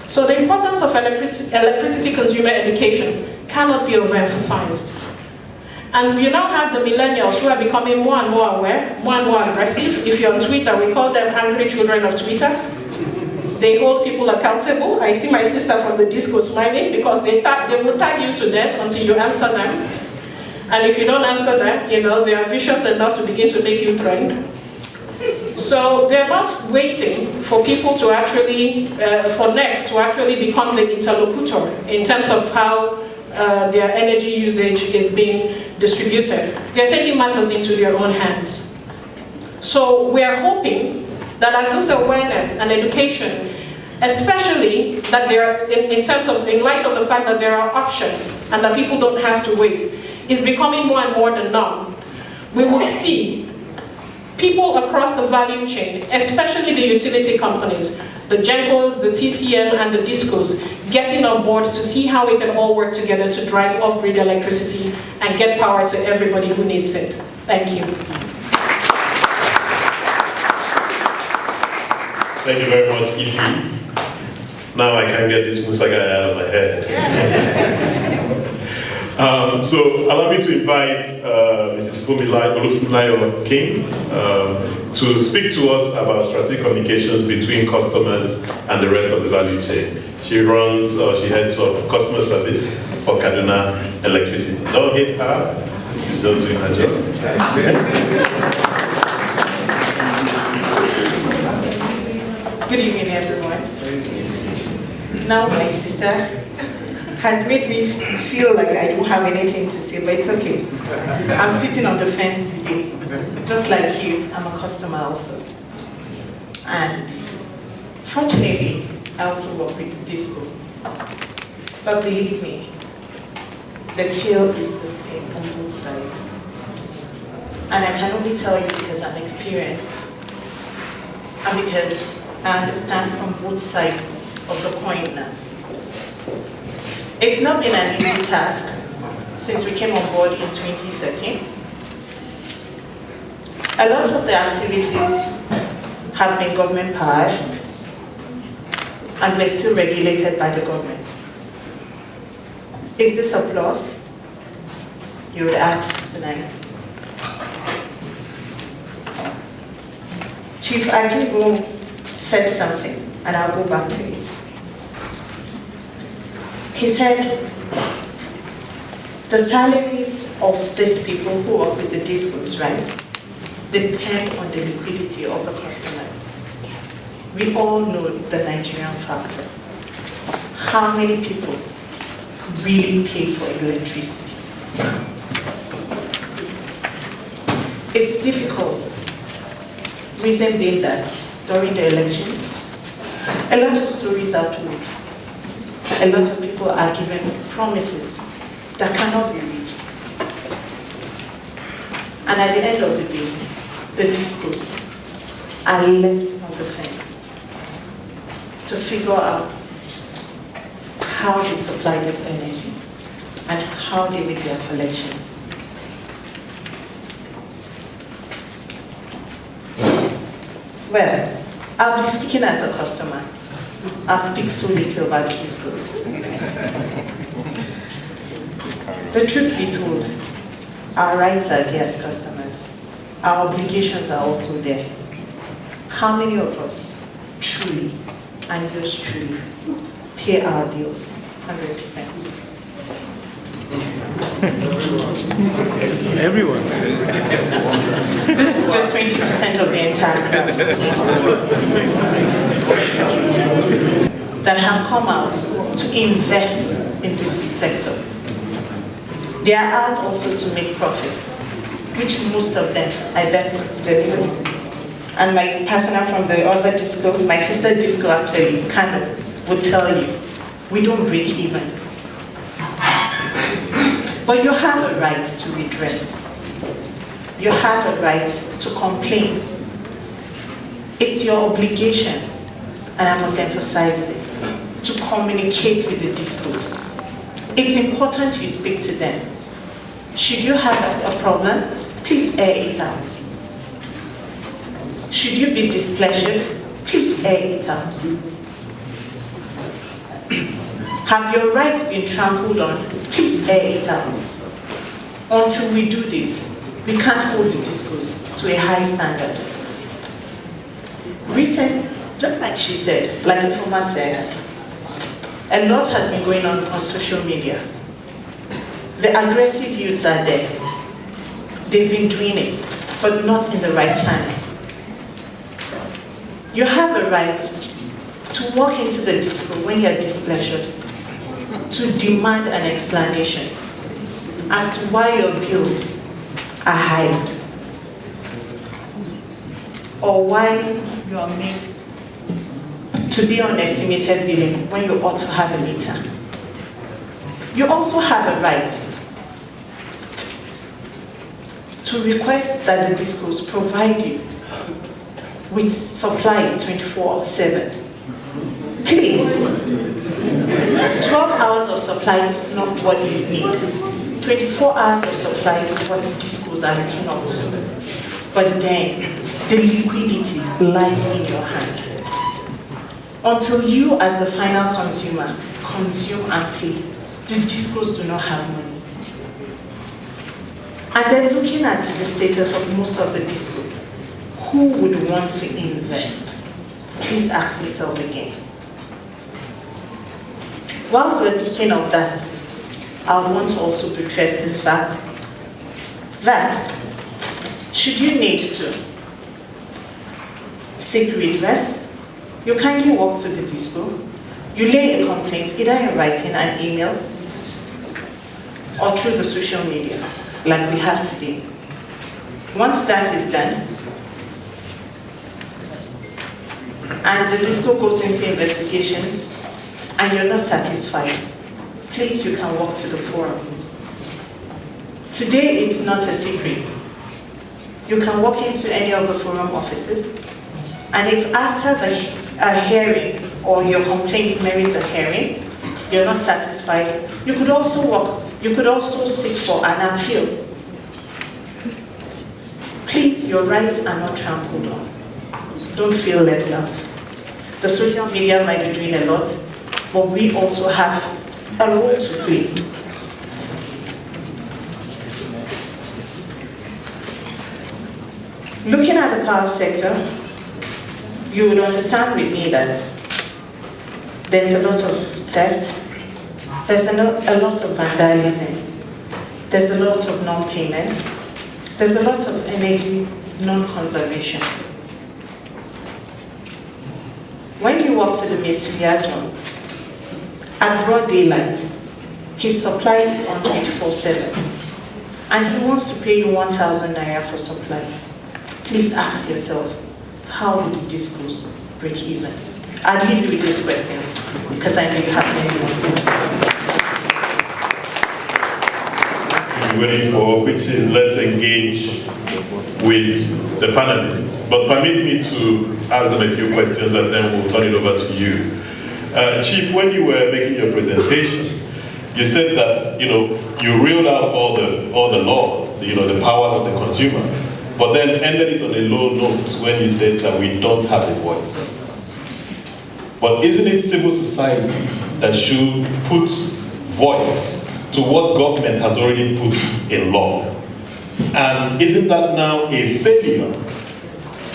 So the importance of electricity consumer education cannot be overemphasized. And you now have the millennials who are becoming more and more aware, more and more aggressive. If you're on Twitter, we call them angry children of Twitter. They hold people accountable. I see my sister from the disco smiling because they will tag you to death until you answer them. And if you don't answer them, they are vicious enough to begin to make you trend. So they're not waiting for people to actually, for NEC to actually become the interlocutor in terms of how their energy usage is being distributed. They're taking matters into their own hands. So we are hoping that as this awareness and education, especially that there, in light of the fact that there are options and that people don't have to wait, is becoming more and more the norm, we will see people across the value chain, especially the utility companies, the GENCOs, the TCM, and the DISCOs, getting on board to see how we can all work together to drive off-grid electricity and get power to everybody who needs it. Thank you. Thank you very much, Ify. Now I can get this Musa guy out of my head. So allow me to invite Mrs. Funmilayo King to speak to us about strategic communications between customers and the rest of the value chain. She heads up customer service for Kaduna Electricity. Don't hate her, she's just doing her job. Good evening, everyone. Now my sister has made me feel like I don't have anything to say, but it's okay. I'm sitting on the fence today. Just like you, I'm a customer also. And fortunately, I also work with the disco. But believe me, the kill is the same on both sides. And I can only tell you because I'm experienced and because I understand from both sides of the coin now. It's not been an easy task since we came on board in 2013. A lot of the activities have been government powered and we're still regulated by the government. Is this a plus? You would ask tonight. Chief Ajibo said something, and I'll go back to it. He said, the salaries of these people who work with the discos, right, depend on the liquidity of the customers. We all know the Nigerian factor. How many people really pay for electricity? It's difficult. Reason being that during the elections, a lot of stories are told. A lot of people are given promises that cannot be reached. And at the end of the day, the discos are left on the fence to figure out how they supply this energy and how they make their collections. Well, I'll be speaking as a customer. I'll speak so little about the discos. The truth be told, our rights are there as customers. Our obligations are also there. How many of us truly, and yours truly, pay our bills 100%? Everyone. This is just 20% of the entire crowd that have come out to invest in this sector. They are out also to make profits, which most of them, I bet Mr. Jelly and my partner from the other disco, my sister disco actually, Kano, would tell you, we don't break even. But you have a right to redress. You have a right to complain. It's your obligation, and I must emphasize this, to communicate with the discos. It's important you speak to them. Should you have a problem, please air it out. Should you be displeasured, please air it out. Have your rights been trampled on, please air it out. Until we do this, we can't hold the discos to a high standard. Recent, just like she said, like the former said, a lot has been going on social media. The aggressive youths are there. They've been doing it, but not in the right channel. You have a right to walk into the disco when you're displeasured, to demand an explanation as to why your bills are high, or why you are made to be on estimated billing when you ought to have a meter. You also have a right to request that the discos provide you with supply 24/7. Please, 12 hours of supply is not what you need. 24 hours of supply is what the discos are looking up to. But then, the liquidity lies in your hand. Until you, as the final consumer, consume and pay, the discos do not have money. And then looking at the status of most of the discos, who would want to invest? Please ask yourself again. Whilst we're thinking of that, I want to also buttress this fact that should you need to seek redress, you kindly walk to the disco, You lay a complaint either in writing, an email, or through the social media, like we have today. Once that is done, and the DISCO goes into investigations, and you're not satisfied, please, you can walk to the forum. Today, it's not a secret. You can walk into any of the forum offices, and if after a hearing or your complaint merits a hearing, you're not satisfied, you could also seek for an appeal. Please, your rights are not trampled on. Don't feel left out. The social media might be doing a lot, but we also have a role to play. Looking at the power sector, you would understand with me that there's a lot of theft, there's a lot of vandalism, there's a lot of non-payment, there's a lot of energy non-conservation. When you walk to the Nextier joint, at broad daylight, his supply is on 24/7, and he wants to pay you 1,000 naira for supply. Please ask yourself, how would the DISCOs break even? I'll leave you with these questions, because I know you have many more. Waiting for, which is let's engage with the panelists. But permit me to ask them a few questions and then we'll turn it over to you. Chief, when you were making your presentation, you said that you reeled out all the laws, the powers of the consumer, but then ended it on a low note when you said that we don't have a voice. But isn't it civil society that should put voice to what government has already put in law? And isn't that now a failure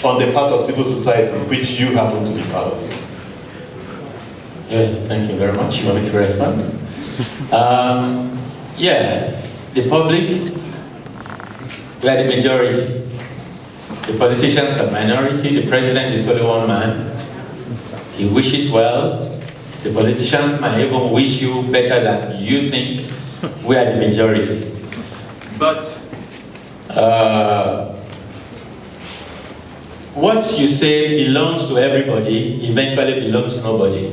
on the part of civil society, which you happen to be part of? Yeah, thank you very much. You want me to respond? Yeah, the public, we are the majority. The politicians are minority. The president is only one man. He wishes well. The politicians might even wish you better than you think. We are the majority. But what you say belongs to everybody eventually belongs to nobody.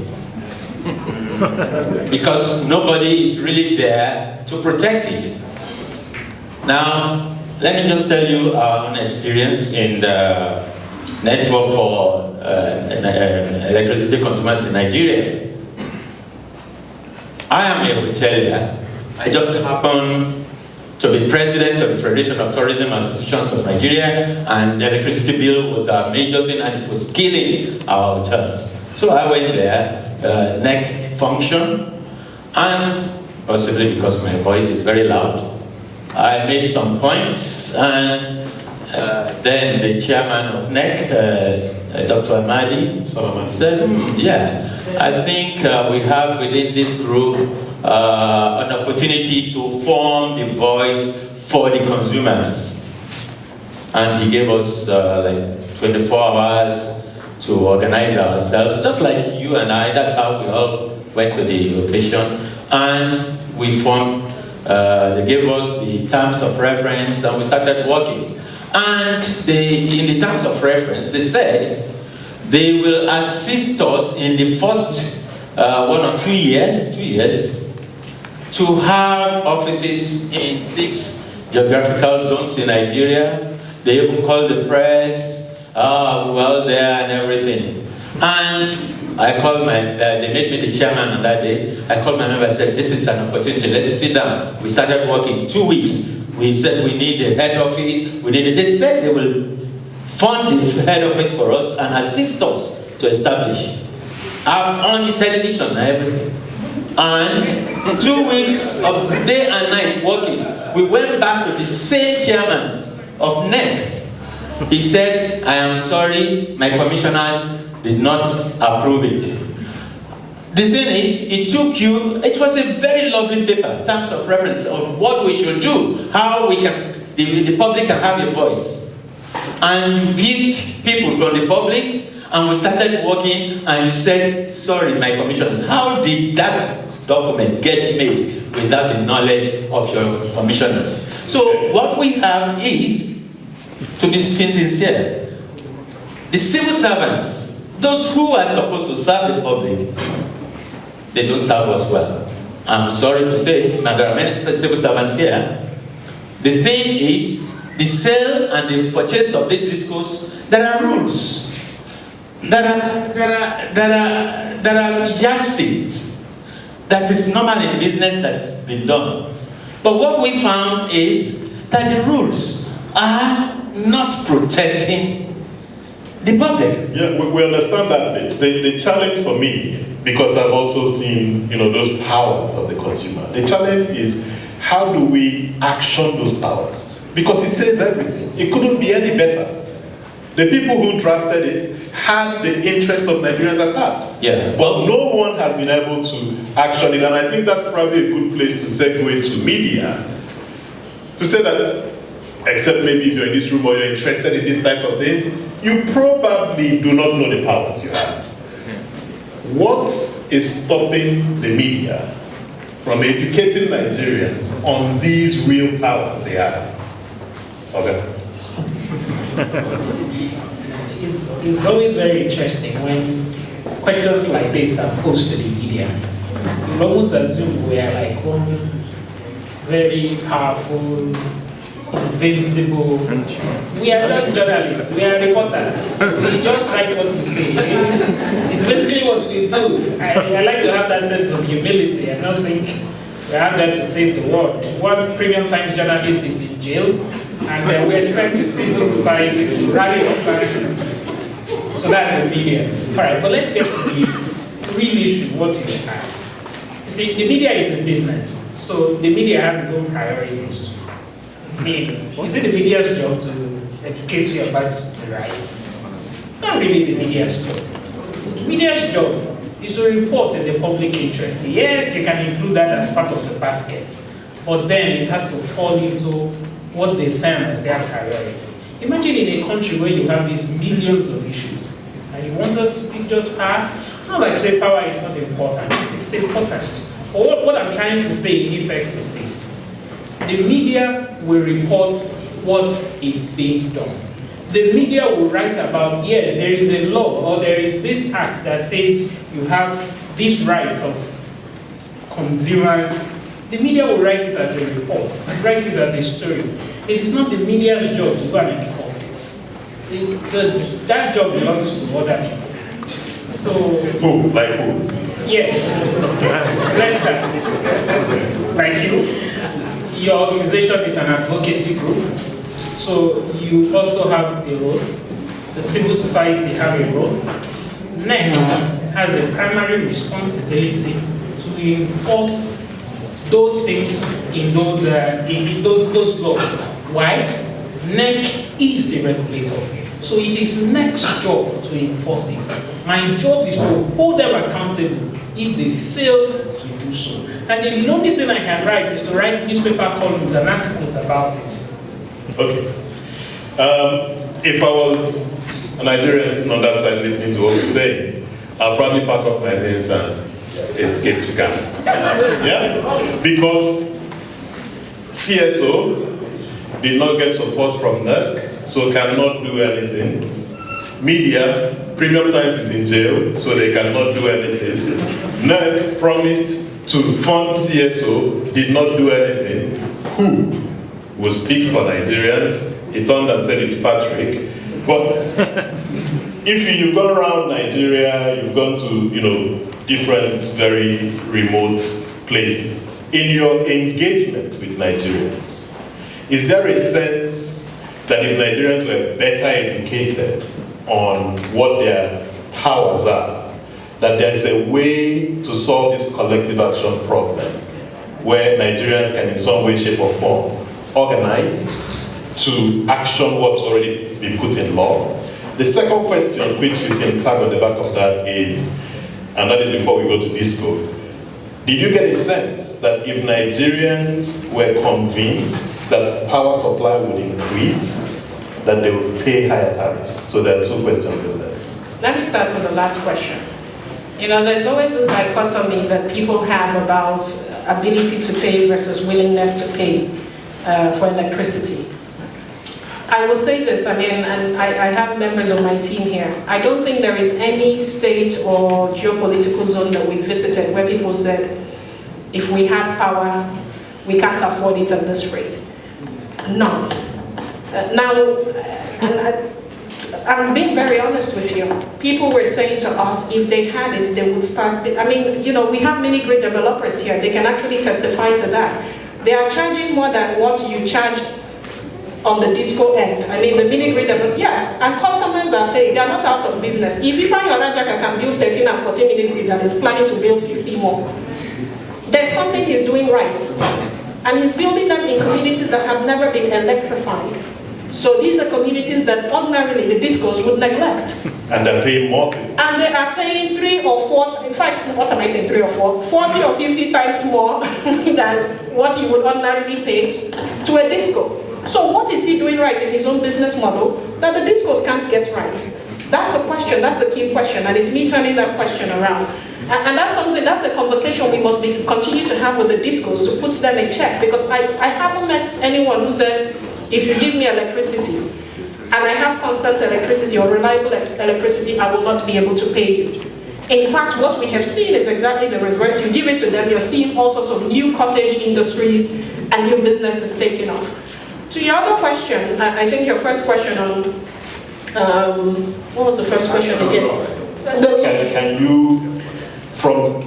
Because nobody is really there to protect it. Now, let me just tell you our own experience in the network for electricity consumers in Nigeria. I am a hotelier. I just happen to be president of the Federation of Tourism Associations of Nigeria, and the electricity bill was a major thing and it was killing our hotels. So I went there, NEC function, and possibly because my voice is very loud, I made some points, and then the chairman of NEC, Dr. Amadi, said, yeah, I think we have within this group an opportunity to form the voice for the consumers. And he gave us like 24 hours to organize ourselves, just like you and I. That's how we all went to the location. And we formed, they gave us the terms of reference and we started working. And in the terms of reference, they said they will assist us in the first 1 or 2 years, to have offices in 6 geographical zones in Nigeria. They even called the press, well there and everything. And I called they made me the chairman on that day. I called my member and said, this is an opportunity, let's sit down. We started working 2 weeks. We said we need a head office, they said they will fund the head office for us and assist us to establish. On the television and everything. And 2 weeks of day and night working, we went back to the same chairman of NEC. He said, I am sorry, my commissioners did not approve it. The thing is, it was a very lovely paper, terms of reference of what we should do, how we can, the public can have a voice. And you picked people from the public, and we started working, and you said, sorry, my commissioners. How did that document get made without the knowledge of your commissioners? So what we have is, to be sincere, the civil servants, those who are supposed to serve the public, they don't serve us well. I'm sorry to say, now there are many civil servants here. The thing is, the sale and the purchase of the discourse, there are rules. There are yardsticks that is normal in business that's been done. But what we found is that the rules are not protecting the public. Yeah, we understand that bit. The challenge for me, because I've also seen, those powers of the consumer. The challenge is, how do we action those powers? Because it says everything. It couldn't be any better. The people who drafted it had the interest of Nigerians at heart. Yeah. But no one has been able to action it, and I think that's probably a good place to segue to media, to say that, except maybe if you're in this room or you're interested in these types of things, you probably do not know the powers you have. What is stopping the media from educating Nigerians on these real powers they have? Okay. It's always very interesting when questions like this are posed to the media. You almost assume we are like one very powerful, invincible. We are not journalists, we are reporters. We just write what you say. It's basically what we do. I like to have that sense of humility and not think we are there to save the world. One Premium Times journalist is in jail, and we expect the civil society to rally up and so that's the media. Alright, but let's get to the real issue, what you ask. You see, the media is a business, so the media has its own priorities. I mean, is it the media's job to educate you about the rights? Not really the media's job. The media's job is to report in the public interest. Yes, you can include that as part of the basket, but then it has to fall into what they term as their priority. Imagine in a country where you have these millions of issues, and you want us to pick just power. Not like say power is not important, it's important. But what I'm trying to say in effect is this. The media will report what is being done. The media will write about, yes, there is a law, or there is this act that says you have these rights of consumers. The media will write it as a report, write it as a story. It is not the media's job to go and enforce it. That job belongs to other people. So, who? Like who? Yes. Let's start. Like you. Your organization is an advocacy group. So you also have a role. The civil society have a role. NEC has the primary responsibility to enforce those things in those laws. Why? NEC is the regulator. So it is NEC's job to enforce it. My job is to hold them accountable if they fail to do so. And the only thing I can write is to write newspaper columns and articles about it. Okay. If I was a Nigerian sitting on that side listening to what we're saying, I'll probably pack up my things and escape to Ghana. Yeah? Because CSO did not get support from NEC, so cannot do anything. Media, Premium Times is in jail, so they cannot do anything. NEC promised to fund CSO, did not do anything. Who will speak for Nigerians? He turned and said it's Patrick. But if you've gone around Nigeria, you've gone to different very remote places, in your engagement with Nigerians, is there a sense that if Nigerians were better educated on what their powers are, that there's a way to solve this collective action problem where Nigerians can in some way, shape or form organize to action what's already been put in law? The second question, which you can tag on the back of that is, and that is before we go to disco, did you get a sense that if Nigerians were convinced that power supply would increase, that they would pay higher tariffs? So there are two questions in there. Let me start with the last question. You know, there's always this dichotomy that people have about ability to pay versus willingness to pay for electricity. I will say this, I mean, and I have members of my team here. I don't think there is any state or geopolitical zone that we visited where people said, if we had power, we can't afford it at this rate. None. I'm being very honest with you. People were saying to us, if they had it, they would start. I mean, you know, we have mini grid developers here. They can actually testify to that. They are charging more than what you charge on the disco end. I mean, the mini grid developers, yes, and customers are paying. They are not out of business. If Ifeanyi Olajaka can build 13 and 14 mini grids and is planning to build 50 more, there's something he's doing right. And he's building them in communities that have never been electrified. So these are communities that ordinarily the discos would neglect. And they're paying more. And they are paying 3 or 4, in fact, what am I saying, 3 or 4? 40 or 50 times more than what you would ordinarily pay to a disco. So what is he doing right in his own business model that the discos can't get right? That's the question, that's the key question, and it's me turning that question around. And that's something, that's a conversation we must continue to have with the discos to put them in check, because I haven't met anyone who said, if you give me electricity, and I have constant electricity or reliable electricity, I will not be able to pay you. In fact, what we have seen is exactly the reverse. You give it to them, you're seeing all sorts of new cottage industries and new businesses taking off. To your other question, I think your first question on, what was the first question again? Can you,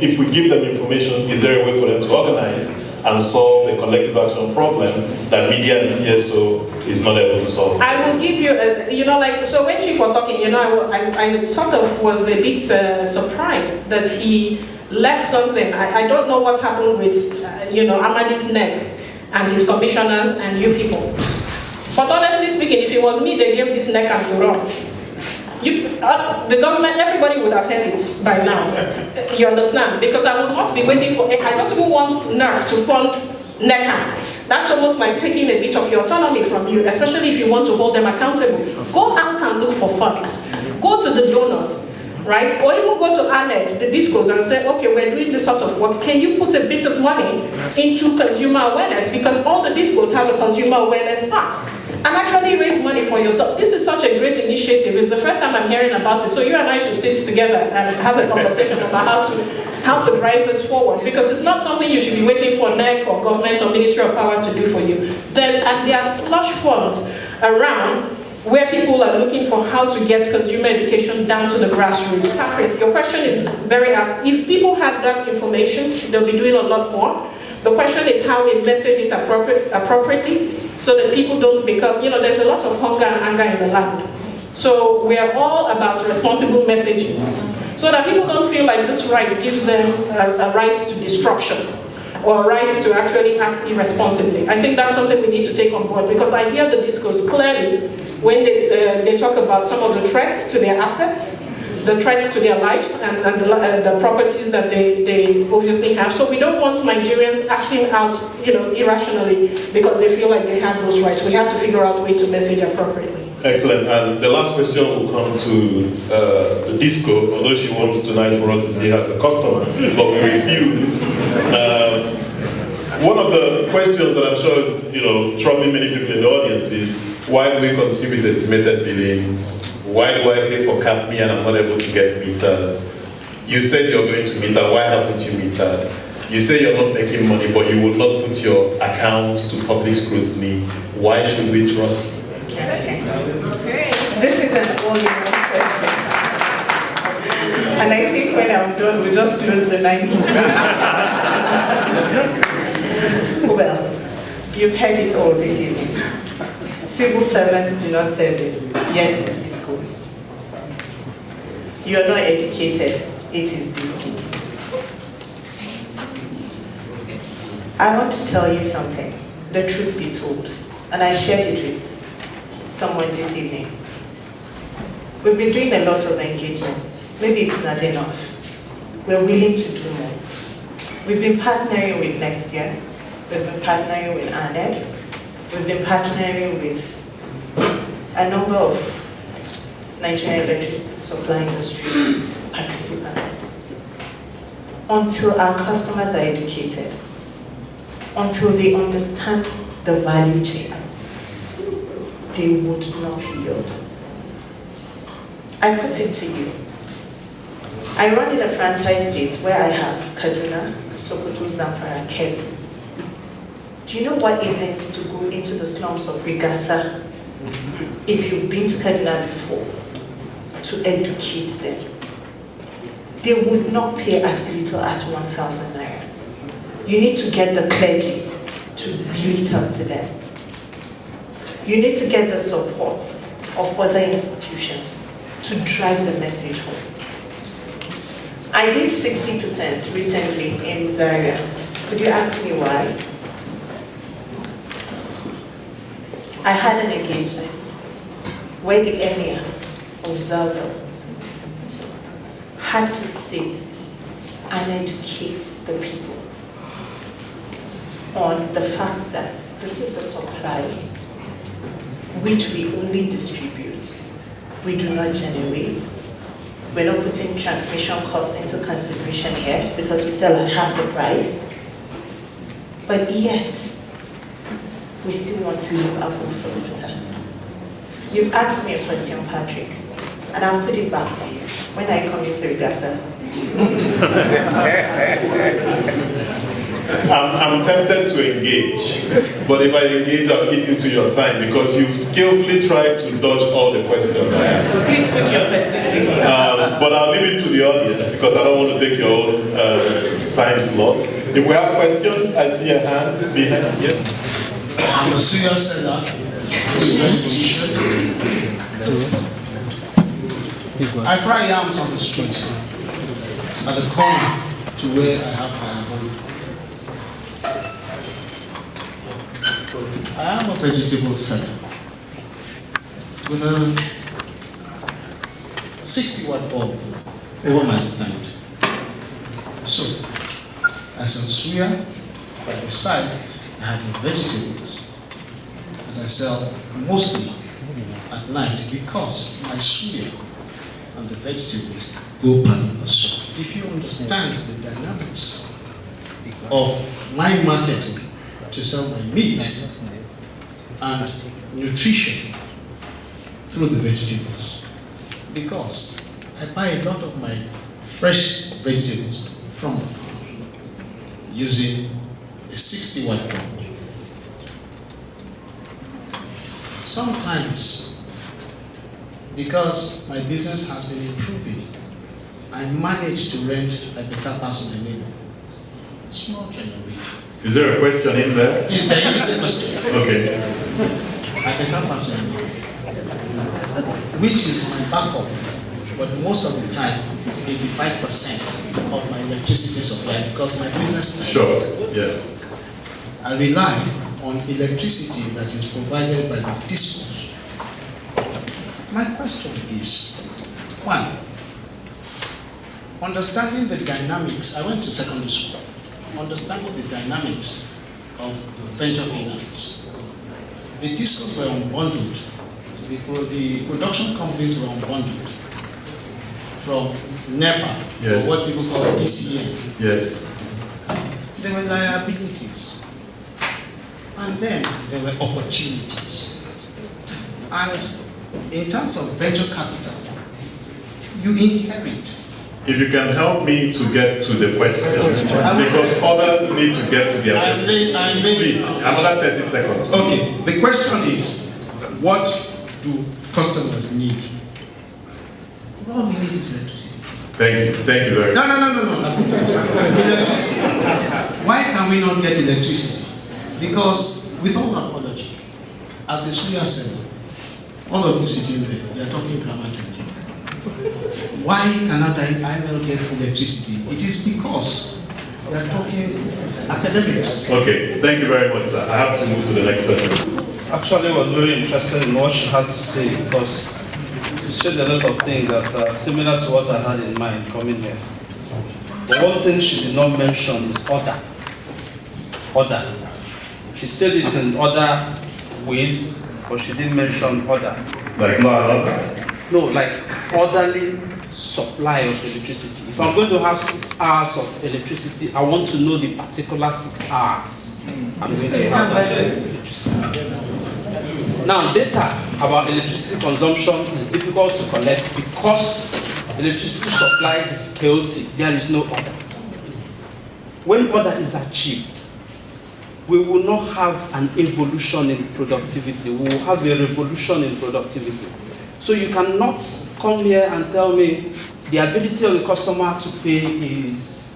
if we give them information, is there a way for them to organize and solve the collective action problem that media and CSO is not able to solve? I will give you, you know, like, so when Chief was talking, you know, I sort of was a bit surprised that he left something. I don't know what happened with, you know, Amadi's neck and his commissioners and you people. But honestly speaking, if it was me, they gave this neck and to run. The government, everybody would have heard it by now. You understand? Because I would not be waiting for, I don't even want NERC to fund NECA. That's almost like taking a bit of your autonomy from you, especially if you want to hold them accountable. Go out and look for funds. Go to the donors, right? Or even go to ANED, the discos, and say, okay, we're doing this sort of work. Can you put a bit of money into consumer awareness? Because all the discos have a consumer awareness part. And actually raise money for yourself. This is such a great initiative. It's the first time I'm hearing about it. So you and I should sit together and have a conversation about how to drive this forward. Because it's not something you should be waiting for NEC or government or Ministry of Power to do for you. And there are slush funds around where people are looking for how to get consumer education down to the grassroots. Patrick, your question is very apt. If people have that information, they'll be doing a lot more. The question is how we message it appropriately so that people don't become, you know, there's a lot of hunger and anger in the land. So we are all about responsible messaging so that people don't feel like this right gives them a right to destruction or a right to actually act irresponsibly. I think that's something we need to take on board, because I hear the discourse clearly when they talk about some of the threats to their assets, the threats to their lives, and the properties that they obviously have. So we don't want Nigerians acting out, you know, irrationally because they feel like they have those rights. We have to figure out ways to message appropriately. Excellent. And the last question will come to the disco, although she wants tonight for us to see her as a customer, but we refuse. One of the questions that I'm sure is, you know, troubling many people in the audience is, why do we contribute estimated billings? Why do I pay for CAPME and I'm not able to get meters? You said you're going to meter, why haven't you metered? You say you're not making money, but you will not put your accounts to public scrutiny. Why should we trust you? Okay. This is an all-in-one question. And I think when I'm done, we'll just close the night. Well, you've heard it all this evening. Civil servants do not serve it, yet it's discourse. You are not educated, it is discourse. I want to tell you something, the truth be told, and I shared it with someone this evening. We've been doing a lot of engagement. Maybe it's not enough. We're willing to do more. We've been partnering with Nextier. We've been partnering with ANED. We've been partnering with a number of Nigerian electricity supply industry participants. Until our customers are educated, until they understand the value chain, they would not yield. I put it to you. I run in a franchise state where I have Kaduna, Sokoto, Zamfara, Kebbi. Do you know what it means to go into the slums of Rigasa, if you've been to Kaduna before, to educate them? They would not pay as little as 1,000 naira. You need to get the clergies to really talk to them. You need to get the support of other institutions to drive the message home. I did 60% recently in Zaria. Could you ask me why? I had an engagement where the emir of Zaza had to sit and educate the people on the fact that this is a supply which we only distribute. We do not generate. We're not putting transmission cost into consideration here because we sell at half the price. But yet, we still want to live apple for water. You've asked me a question, Patrick, and I'll put it back to you. When I come into Rigasa, I'm tempted to engage, but if I engage, I'll eat into your time because you've skillfully tried to dodge all the questions I asked. please put your questions in. But I'll leave it to the audience because I don't want to take your own time slot. If we have questions, I see a hand behind here. I'm a senior seller who is very patient. I fry yams on the street at the corner to where I have my abode. I am a vegetable seller with a 60-watt bulb over my stand. So, as a suya, by the side, I have the vegetables that I sell mostly at night because my suya and the vegetables go pan. If you understand the dynamics of my marketing to sell my meat and nutrition through the vegetables, because I buy a lot of my fresh vegetables from the farm using a 60-watt bulb. Sometimes, because my business has been improving, I managed to rent a better person in it. Small generator. Is there a question in there? Is there a question? Okay. A better person, which is my backup, but most of the time it is 85% of my electricity supply because my business is Sure. Yeah. I rely on electricity that is provided by the discos. My question is, one, understanding the dynamics. I went to secondary school. Understanding the dynamics of venture finance. The discos were unbundled. The production companies were unbundled from NEPA, Yes. or what people call ECN. Yes. There were liabilities. And then there were opportunities. And in terms of venture capital, you inherit. If you can help me to get to the question, because others need to get to their question. Please, another 30 seconds. Okay, the question is, what do customers need? All we need is electricity. Thank you very much. No. Electricity. Why can we not get electricity? Because, with all apology, as a suya seller, all of you sitting there, they are talking grammar to me. Why cannot I not get electricity? It is because they are talking academics. Okay, thank you very much, sir. I have to move to the next person. Actually, I was very interested in what she had to say because she said a lot of things that are similar to what I had in mind coming here. But one thing she did not mention is order. Order. She said it in other ways, but she didn't mention order. Like law and order? No, like orderly supply of electricity. If I'm going to have 6 hours of electricity, I want to know the particular 6 hours I'm going to have that electricity. Now, data about electricity consumption is difficult to collect because electricity supply is chaotic. There is no order. When order is achieved, we will not have an evolution in productivity. We will have a revolution in productivity. So you cannot come here and tell me the ability of the customer to pay is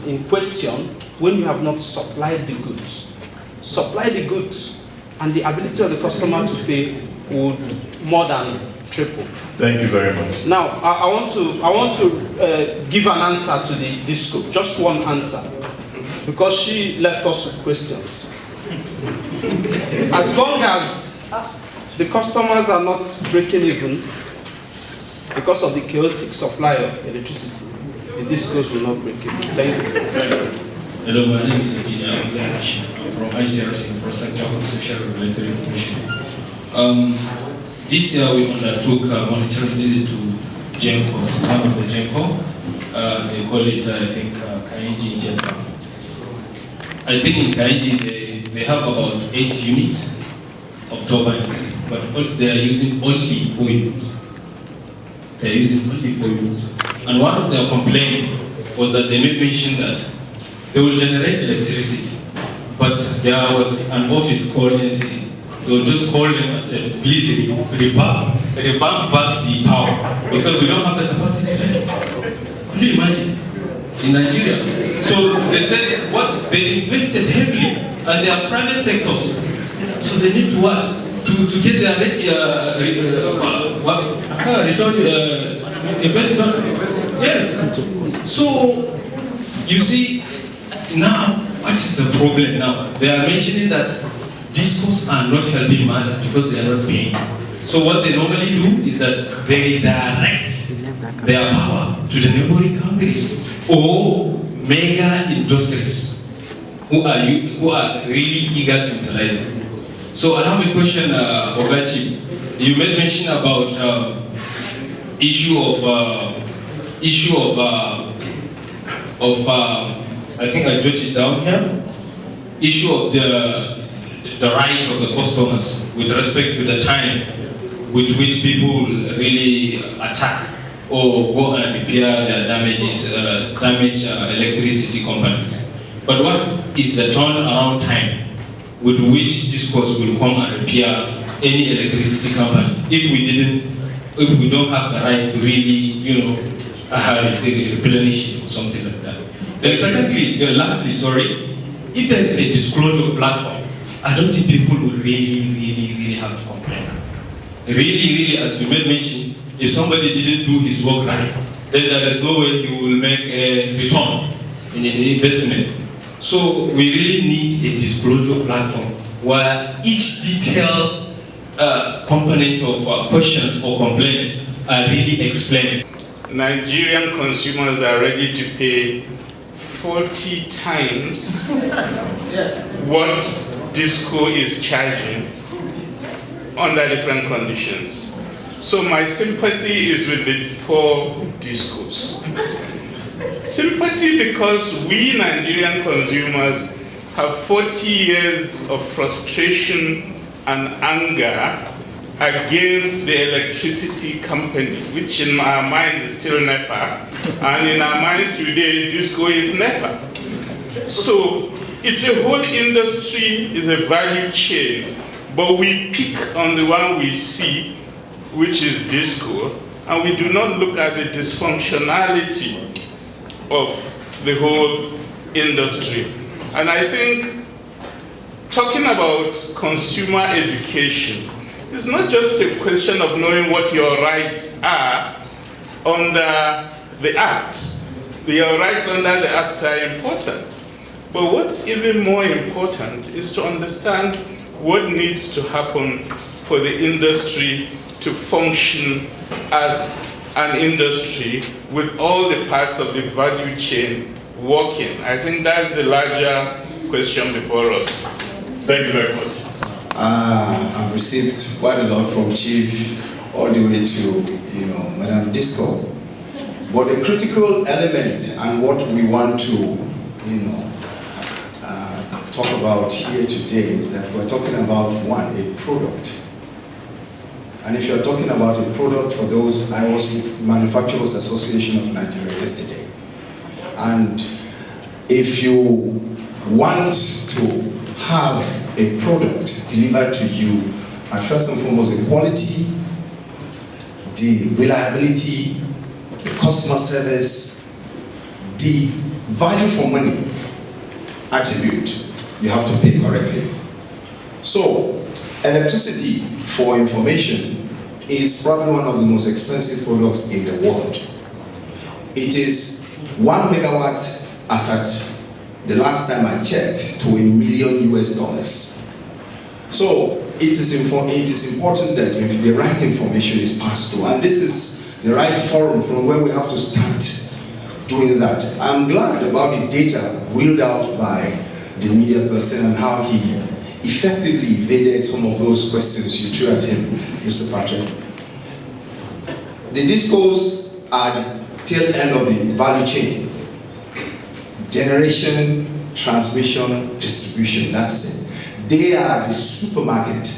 in question when you have not supplied the goods. Supply the goods and the ability of the customer to pay would more than triple. Thank you very much. Now, I want to give an answer to the disco, just one answer, because she left us with questions. As long as the customers are not breaking even because of the chaotic supply of electricity, the discos will not break even. Thank you. Hello, my name is Engineer Abdulash. I'm from ICRC Infrastructure Conceptual Regulatory Commission. This year we undertook a monitoring visit to GENCOs, one of the GENCO. They call it, I think, Kainji GENCO. I think in Kainji they have about 8 units of turbines, but they are using only 4 units. They are using only 4 units. And one of their complaints was that they made mention that they will generate electricity, but there was an office called NCC. They will just call them and say, please revamp back the power, because we don't have the capacity. Can you imagine? In Nigeria. So they said what they invested heavily, and they are private sectors. So they need to what? To get their return. Yes. So you see, now what is the problem now? They are mentioning that discos are not helping matters because they are not paying. So what they normally do is that they direct their power to the neighboring countries or mega industries who are really eager to utilize it. So I have a question, Ogachi. You made mention about issue of I think I jotted it down here. Issue of the right of the customers with respect to the time with which people really attack or go and repair their damaged electricity companies. But what is the turnaround time with which this course will come and repair any electricity company if we don't have the right to really, replenish it or something like that? Then secondly, lastly, if there is a disclosure platform, I don't think people will really have to complain. Really, as you made mention, if somebody didn't do his work right, then there is no way you will make a return in the investment. So we really need a disclosure platform where each detailed component of questions or complaints are really explained. Nigerian consumers are ready to pay 40 times what Disco is charging under different conditions. So my sympathy is with the poor Discos. Sympathy because we Nigerian consumers have 40 years of frustration and anger against the electricity company, which in our minds is still NEPA, and in our minds today, Disco is NEPA. So it's a whole industry, it's a value chain, but we pick on the one we see, which is Disco, and we do not look at the dysfunctionality of the whole industry. And I think talking about consumer education is not just a question of knowing what your rights are under the Act. Your rights under the Act are important. But what's even more important is to understand what needs to happen for the industry to function as an industry with all the parts of the value chain working. I think that's the larger question before us. Thank you very much. I've received quite a lot from Chief all the way to, Madam Disco. But the critical element and what we want to, talk about here today is that we're talking about, one, a product. And if you're talking about a product, for those, I was with Manufacturers Association of Nigeria yesterday. And if you want to have a product delivered to you, at first and foremost, the quality, the reliability, the customer service, the value for money attribute, you have to pay correctly. So, electricity, for information, is probably one of the most expensive products in the world. It is 1 megawatt, as at the last time I checked, to $1 million US. So it is important that if the right information is passed through, and this is the right forum from where we have to start doing that. I'm glad about the data wheeled out by the media person and how he effectively evaded some of those questions you threw at him, Mr. Patrick. The discos are the tail end of the value chain. Generation, transmission, distribution, that's it. They are the supermarket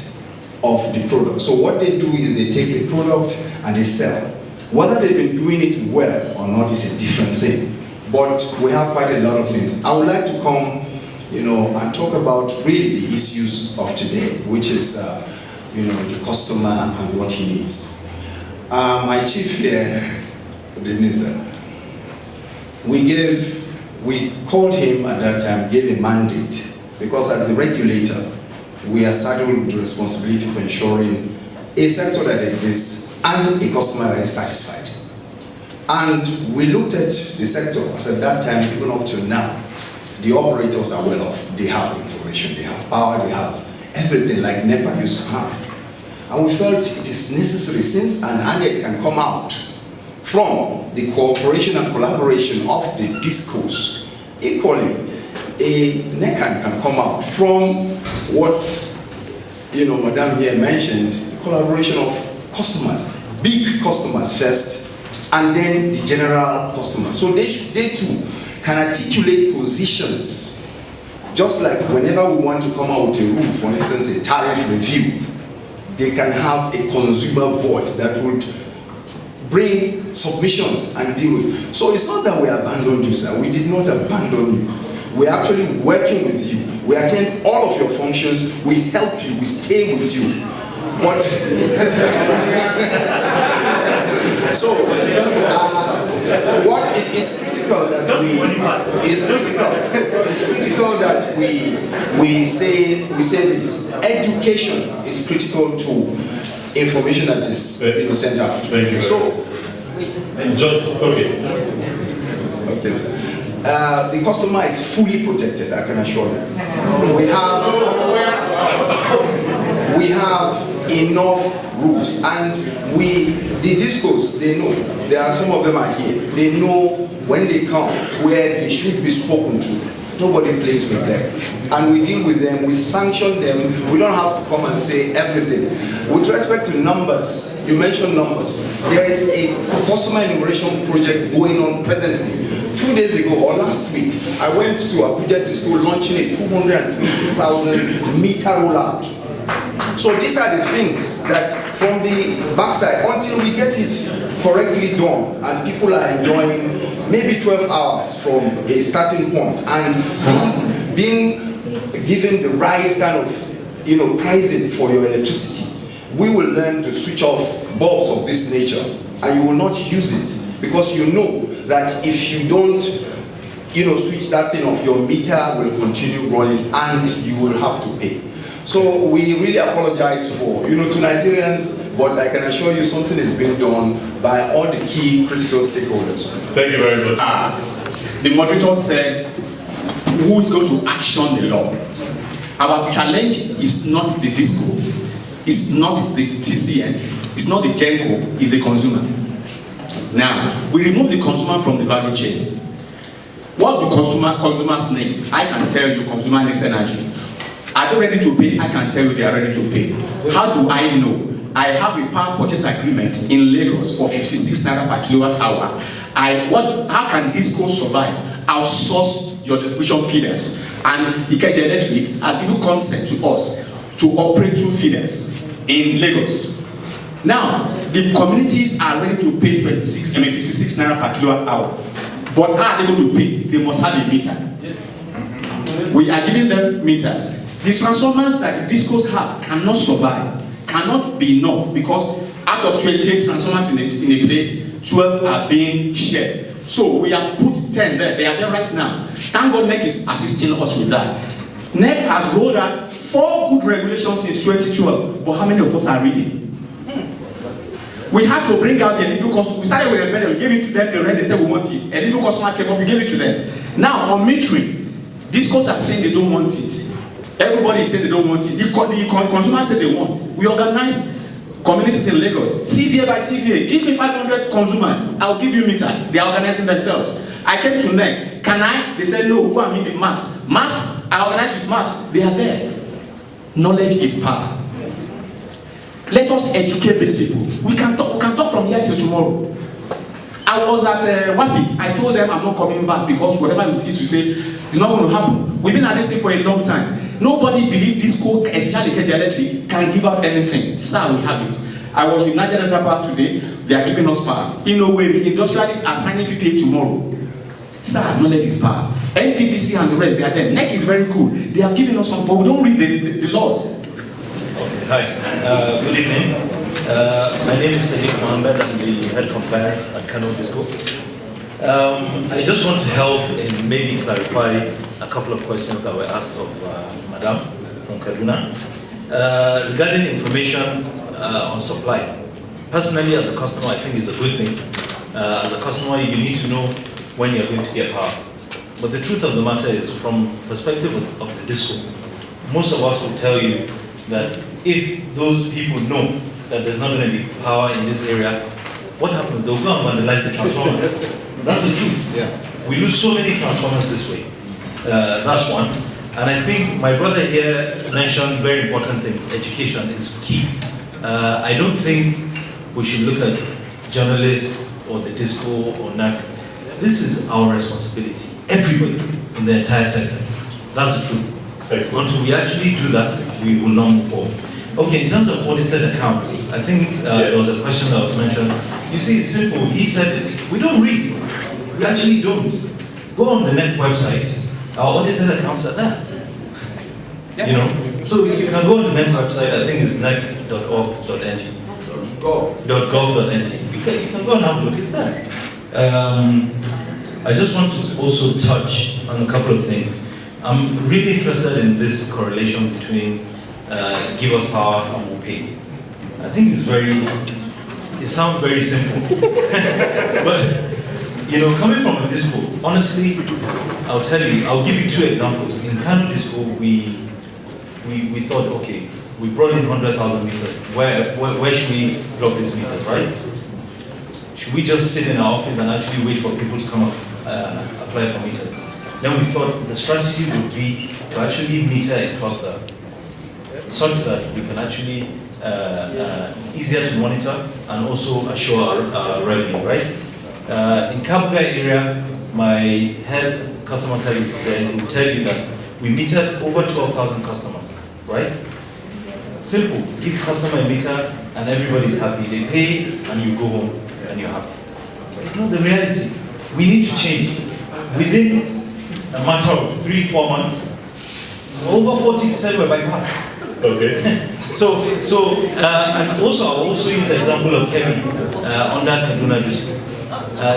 of the product. So what they do is they take a product and they sell. Whether they've been doing it well or not is a different thing. But we have quite a lot of things. I would like to come, and talk about really the issues of today, which is, the customer and what he needs. My chief here, good evening, sir. We called him at that time, gave a mandate, because as the regulator, we are saddled with the responsibility for ensuring a sector that exists and a customer that is satisfied. And we looked at the sector, as at that time, even up till now, the operators are well off. They have information, they have power, they have everything like NEPA used to have. And we felt it is necessary, since an ANEC can come out from the cooperation and collaboration of the discos, equally, a NECAN can come out from what, Madam here mentioned, the collaboration of customers, big customers first, and then the general customers. So they too can articulate positions, just like whenever we want to come out with a rule, for instance, a tariff review, they can have a consumer voice that would bring submissions and deal with. So it's not that we abandoned you, sir. We did not abandon you. We're actually working with you. We attend all of your functions. We help you. We stay with you. But so what it is critical that we say this. Education is critical to information that is sent out. Thank you. So okay, sir. The customer is fully protected, I can assure you. We have enough rules, and the discos, they know. There are some of them are here. They know when they come where they should be spoken to. Nobody plays with them. And we deal with them, we sanction them. We don't have to come and say everything. With respect to numbers, you mentioned numbers. There is a customer enumeration project going on presently. 2 days ago or last week, I went to Abuja to school launching a 220,000 meter rollout. So these are the things that from the backside, until we get it correctly done and people are enjoying maybe 12 hours from a starting point and being given the right kind of pricing for your electricity, we will learn to switch off bulbs of this nature, and you will not use it because you know that if you don't switch that thing off, your meter will continue running and you will have to pay. So we really apologize for, to Nigerians, but I can assure you something is being done by all the key critical stakeholders. Thank you very much. The moderator said, who is going to action the law? Our challenge is not the DISCO, it's not the TCN, it's not the GENCO, it's the consumer. Now, we remove the consumer from the value chain. What do consumers need? I can tell you, consumer needs energy. Are they ready to pay? I can tell you they are ready to pay. How do I know? I have a power purchase agreement in Lagos for 56 naira per kilowatt hour. How can Disco survive? Outsource your distribution feeders. And Ikeja Electric has given consent to us to operate 2 feeders in Lagos. Now, the communities are ready to pay 56 naira per kilowatt hour. But how are they going to pay? They must have a meter. We are giving them meters. The transformers that the Discos have cannot survive, cannot be enough, because out of 28 transformers in a place, 12 are being shared. So we have put 10 there. They are there right now. Thank God NEC is assisting us with that. NEC has rolled out 4 good regulations since 2012, but how many of us are reading? We had to bring out the eligible customer. We started with a better, we gave it to them, they said we want it. Eligible customer came up, we gave it to them. Now on metering, Discos are saying they don't want it. Everybody is saying they don't want it. The consumers say they want. We organize communities in Lagos, CDA by CDA. Give me 500 consumers, I'll give you meters. They are organizing themselves. I came to NEC. Can I? They said no, go and meet the maps. Maps, I organize with maps. They are there. Knowledge is power. Let us educate these people. We can talk from here till tomorrow. I was at Wapik. I told them I'm not coming back because whatever it is you say is not going to happen. We've been at this thing for a long time. Nobody believed Disco, especially Ikeja Electric, can give out anything. Sir, we have it. I was with Nigeria Power today. They are giving us power. In a way, the industrialists are signing PPA tomorrow. Sir, knowledge is power. NPDC and the rest, they are there. NEC is very cool. They have given us some, but we don't read the laws. Okay, hi. Good evening. My name is Sadiq Mohammed. I'm the head compliance at Kano Disco. I just want to help and maybe clarify a couple of questions that were asked of Madam from Kaduna. Regarding information on supply. Personally, as a customer, I think it's a good thing. As a customer, you need to know when you're going to get power. But the truth of the matter is, from perspective of the Disco, most of us will tell you that if those people know that there's not going to be power in this area, what happens? They'll go and vandalize the transformers. That's the truth. Yeah. We lose so many transformers this way. That's one. And I think my brother here mentioned very important things. Education is key. I don't think we should look at journalists or the Disco or NAC. This is our responsibility. Everybody in the entire sector. That's the truth. Excellent. Until we actually do that, we will not move forward. Okay, in terms of audited accounts, I think there was a question that was mentioned. You see, it's simple. He said it. We don't read. We actually don't. Go on the NEC website. Our audited accounts are there. Yeah. You know, so you can go on the NEC website. I think it's nec.org.ng. .gov.ng. You can go and have a look. It's there. I just want to also touch on a couple of things. I'm really interested in this correlation between give us power and we'll pay. I think it sounds very simple. But, you know, coming from a Disco, honestly, I'll tell you, I'll give you 2 examples. In Kano Disco, we thought, okay, we brought in 100,000 meters. Where should we drop these meters, right? Should we just sit in our office and actually wait for people to come up, apply for meters? Then we thought the strategy would be to actually meter a cluster such that we can actually easier to monitor and also assure our revenue, right? In Kabuga area, my head customer service will tell you that we metered over 12,000 customers, right? Simple, give customer a meter and everybody's happy. They pay and you go home and you're happy. But it's not the reality. We need to change. Within a matter of 3-4 months, over 40% were bypassed. Okay. And also I'll also use the example of Kemi under Kaduna District.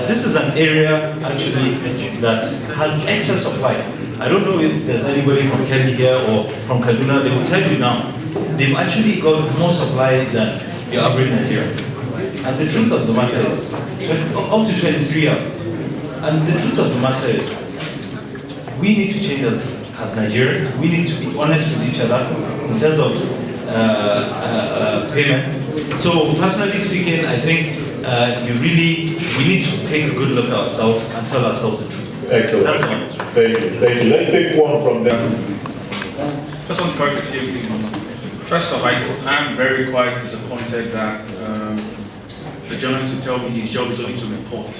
This is an area actually that has excess supply. I don't know if there's anybody from Kemi here or from Kaduna. They will tell you now, they've actually got more supply than your average Nigerian. And the truth of the matter is, up to 23 hours. And the truth of the matter is, we need to change as Nigerians. We need to be honest with each other in terms of payments. So personally speaking, I think we need to take a good look at ourselves and tell ourselves the truth. Excellent. That's one. Thank you. Let's take one from them. Just want to correct a few things. First off, I'm very quite disappointed that the journalist will tell me his job is only to report.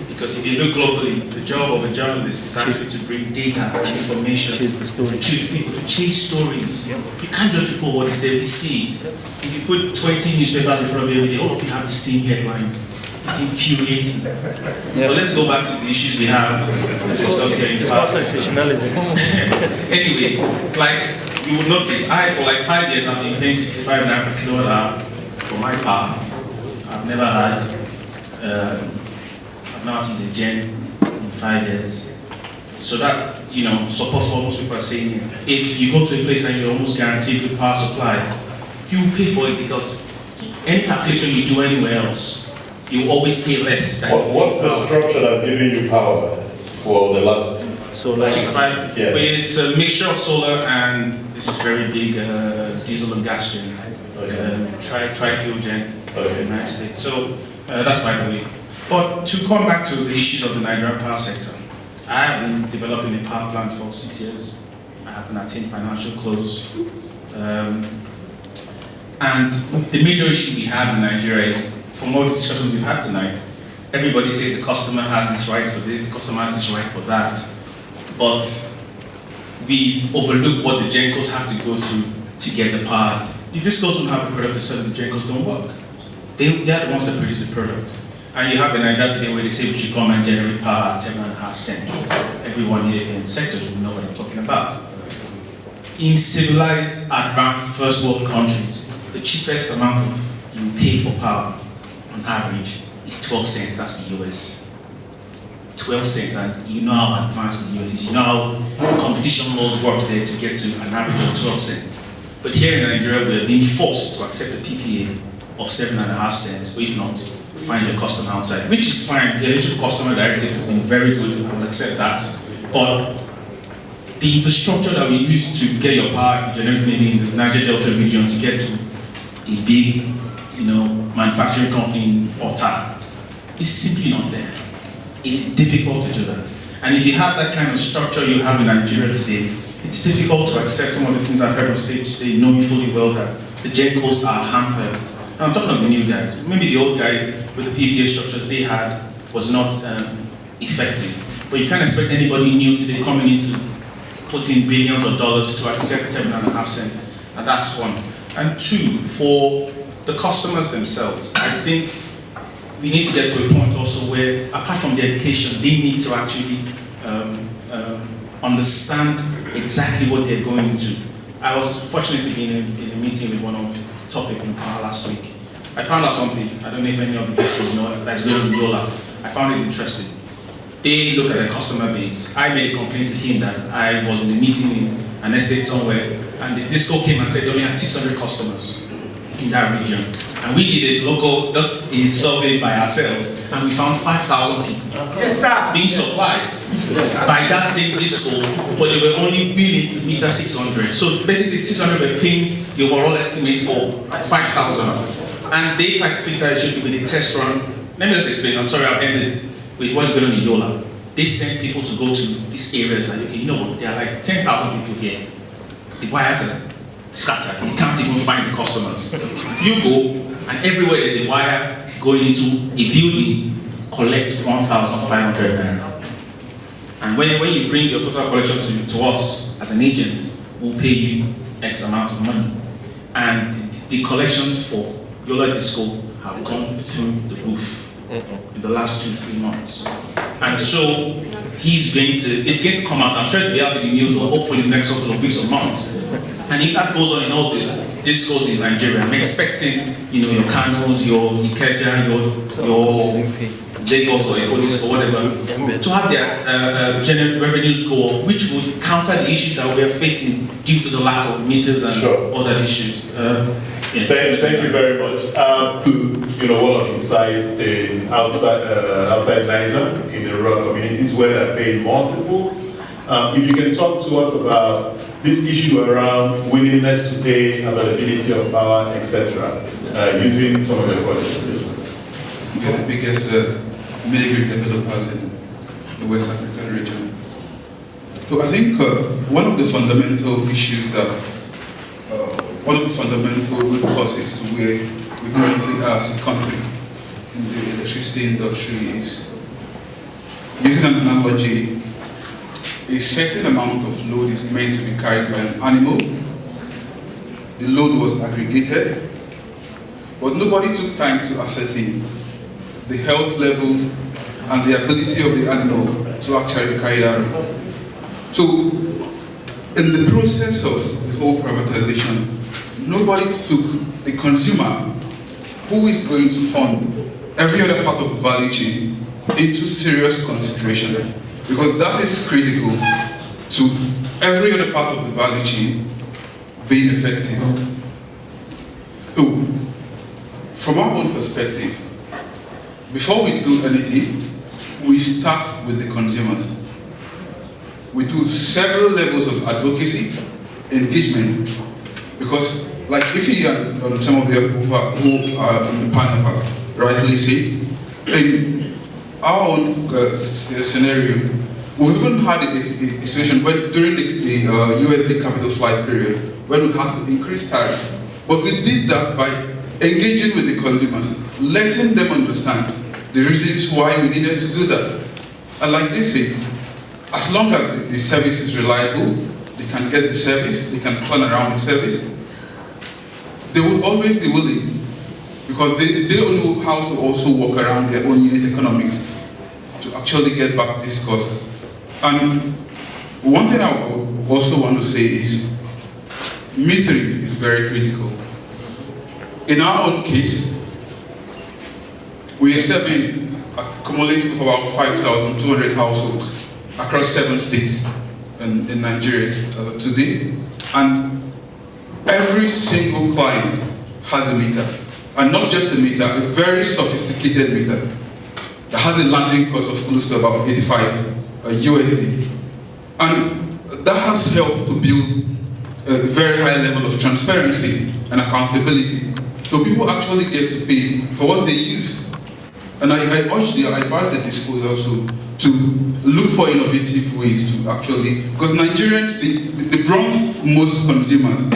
Because if you look globally, the job of a journalist is actually to bring data and information to people, to chase stories. You can't just report what is there, we see it. If you put 20 newspapers in front of you every day, all of you have the same headlines. It's infuriating. But let's go back to the issues we have to discuss here in the past. Anyway, like you would notice, for like 5 years I've been paying 65 naira per kilowatt hour for my power. I've never had, I've not had the gen in 5 years. So that, supports what most people are saying. If you go to a place and you're almost guaranteed good power supply, you will pay for it because any calculation you do anywhere else, you always pay less. What's the structure that's giving you power for the last? Solar. Yeah. But it's a mixture of solar and this very big diesel and gas gen. Tri-fuel gen in the United States. So that's by the way. But to come back to the issues of the Nigerian power sector, I have been developing a power plant for 6 years. I haven't attained financial close. And the major issue we have in Nigeria is, from all the discussions we've had tonight, everybody says the customer has this right for this, the customer has this right for that. But we overlook what the GenCos have to go through to get the power. The discos don't have a product to sell, the GenCos don't work. They are the ones that produce the product. And you have in Nigeria today where they say we should come and generate power at 7.5 cents. Everyone here in the sector will know what I'm talking about. In civilized, advanced, first world countries, the cheapest amount you pay for power on average is 12 cents, that's the US. 12 cents, and you know how advanced the US is. You know how competition laws work there to get to an average of 12 cents. But here in Nigeria, we are being forced to accept a PPA of 7.5 cents, or if not, find your customer outside, which is fine. The eligible customer directive has been very good, I will accept that. But the infrastructure that we use to get your power, generate maybe in the Niger Delta region to get to a big, manufacturing company in Ota, is simply not there. It is difficult to do that. And if you have that kind of structure you have in Nigeria today, it's difficult to accept some of the things I've heard on stage today, knowing fully well that the GenCos are hampered. And I'm talking about the new guys. Maybe the old guys with the PPA structures they had was not effective. But you can't expect anybody new today coming in to put in billions of dollars to accept 7.5 cents. And that's one. And two, for the customers themselves, I think we need to get to a point also where, apart from the education, they need to actually understand exactly what they're going into. I was fortunate to be in a meeting with one of the topic in power last week. I found out something, I don't know if any of the listeners know, that's going on in Yola. I found it interesting. They look at their customer base. I made a complaint to him that I was in a meeting in an estate somewhere, and the disco came and said they only had 600 customers in that region. And we did a survey by ourselves, and we found 5,000 people being supplied by that same disco, but they were only willing to meet at 600. So basically 600 were paying the overall estimate for 5,000. And they tried to fix that issue with a test run. Let me just explain, I'm sorry, I'll end it with what's going on in Yola. They sent people to go to these areas like, okay, there are like 10,000 people here. The wires are scattered, you can't even find the customers. You go, and everywhere there's a wire going into a building, collect 1,500 naira. And when you bring your total collection to us as an agent, we'll pay you X amount of money. And the collections for Yola Disco have gone through the roof in the last 2-3 months. And so it's going to come out. I'm sure it'll be out in the news, or hopefully in the next couple of weeks or months. And if that goes on in all the discos in Nigeria, I'm expecting, your Kanos, your Ikeja, your Lagos or Eko or whatever, to have their general revenues go up, which would counter the issues that we are facing due to the lack of meters and other issues. Thank you very much. One of his sites outside Niger, in the rural communities where they're paying multiples. If you can talk to us about this issue around willingness to pay, availability of power, etc., using some of the questions. We are the biggest mini-grid developers in the West African region. So I think one of the fundamental issues that one of the fundamental root causes to where we currently are as a country in the electricity industry is, using an analogy, a certain amount of load is meant to be carried by an animal. The load was aggregated, but nobody took time to ascertain the health level and the ability of the animal to actually carry that load. So, in the process of the whole privatization, nobody took the consumer, who is going to fund every other part of the value chain, into serious consideration, because that is critical to every other part of the value chain being effective. So, from our own perspective, before we do anything, we start with the consumers. We do several levels of advocacy, engagement, because, like if you are some of the who are on the panel have rightly said, in our own scenario, we've even had a situation when during the USD capital flight period when we had to increase tariffs, but we did that by engaging with the consumers, letting them understand the reasons why we needed to do that. And like they say, as long as the service is reliable, they can get the service, they can plan around the service, they will always be willing, because they don't know how to also work around their own unit economics to actually get back this cost. And one thing I also want to say is, metering is very critical. In our own case, we are serving a cumulative of about 5,200 households across 7 states in Nigeria today, and every single client has a meter, and not just a meter, a very sophisticated meter that has a landing cost of close to about 85 USD, and that has helped to build a very high level of transparency and accountability, so people actually get to pay for what they use. And I advise the disclosure also to look for innovative ways to actually, because Nigerians, the brunt most consumers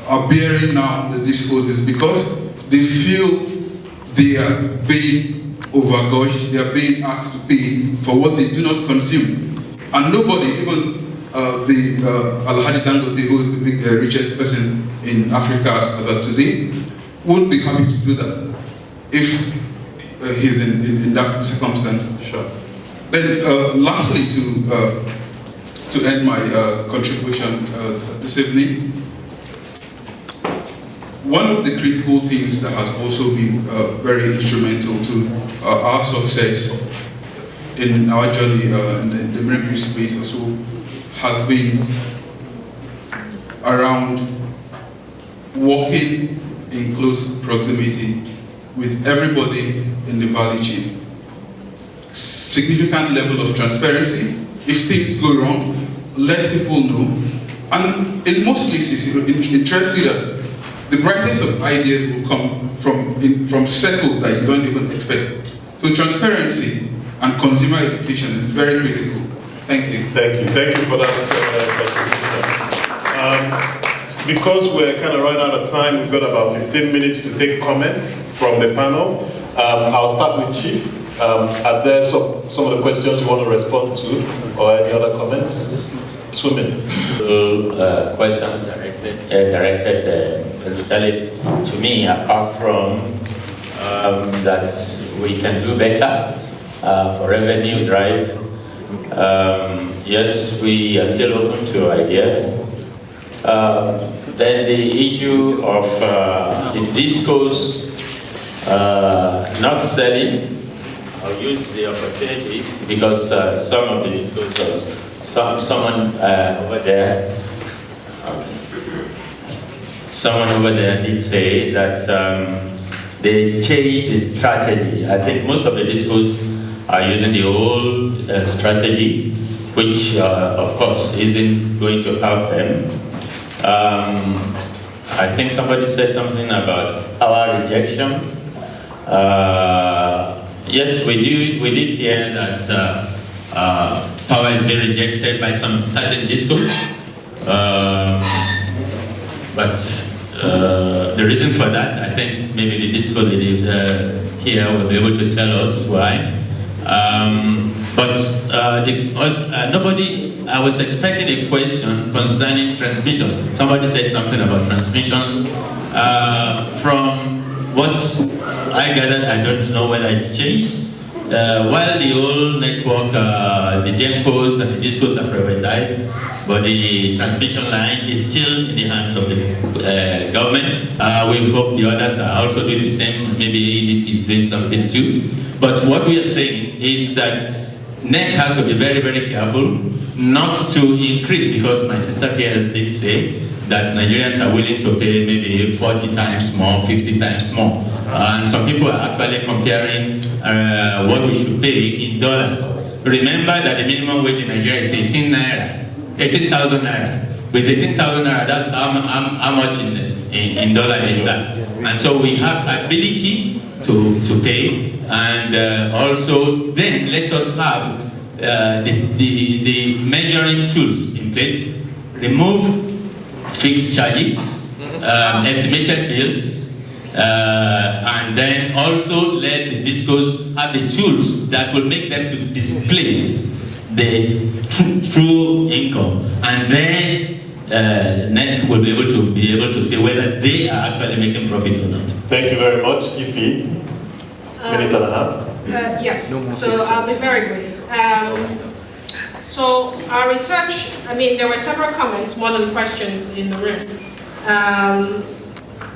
are bearing now the disclosures because they feel they are being overgorged, they are being asked to pay for what they do not consume. And nobody, even Alhaji Dangote, who is the big, richest person in Africa today, won't be happy to do that if he's in that circumstance. Sure. Then, lastly, to end my contribution this evening, one of the critical things that has also been very instrumental to our success in our journey in the military space also has been around working in close proximity with everybody in the value chain. Significant level of transparency. If things go wrong, let people know. And in most cases, interestingly, the brightness of ideas will come from circles that you don't even expect. So transparency and consumer education is very critical. Thank you. Thank you. Thank you for that contribution. Because we're kind of running out of time, we've got about 15 minutes to take comments from the panel. I'll start with Chief. Are there some of the questions you want to respond to, or any other comments? Swimming. Questions directed especially to me, apart from that we can do better for revenue drive. Yes, we are still open to ideas. Then the issue of the discos not selling, I'll use the opportunity because some of the discos, someone over there did say that they changed the strategy. I think most of the discos are using the old strategy, which of course isn't going to help them. I think somebody said something about power rejection. Yes, we did hear that power is being rejected by some certain discos. But The reason for that, I think maybe the disco lady here will be able to tell us why. Nobody, I was expecting a question concerning transmission. Somebody said something about transmission. From what I gathered, I don't know whether it's changed. While the whole network, the GENCOs and the DISCOs are privatized, but the transmission line is still in the hands of the government. We hope the others are also doing the same. Maybe AEDC is doing something too. But what we are saying is that NEC has to be very, very careful not to increase, because my sister here did say that Nigerians are willing to pay maybe 40 times more, 50 times more. And some people are actually comparing what we should pay in dollars. Remember that the minimum wage in Nigeria is 18,000 naira. With 18,000 naira, that's how much in dollar is that. And so we have ability to pay, and also then let us have the measuring tools in place, remove fixed charges, estimated bills, and then also let the DISCOs have the tools that will make them to display the true income, and then NEC will be able to say whether they are actually making profit or not. Thank you very much, Ife. Minute and a half. Yes, so I'll be very brief. So our research, there were several comments more than questions in the room.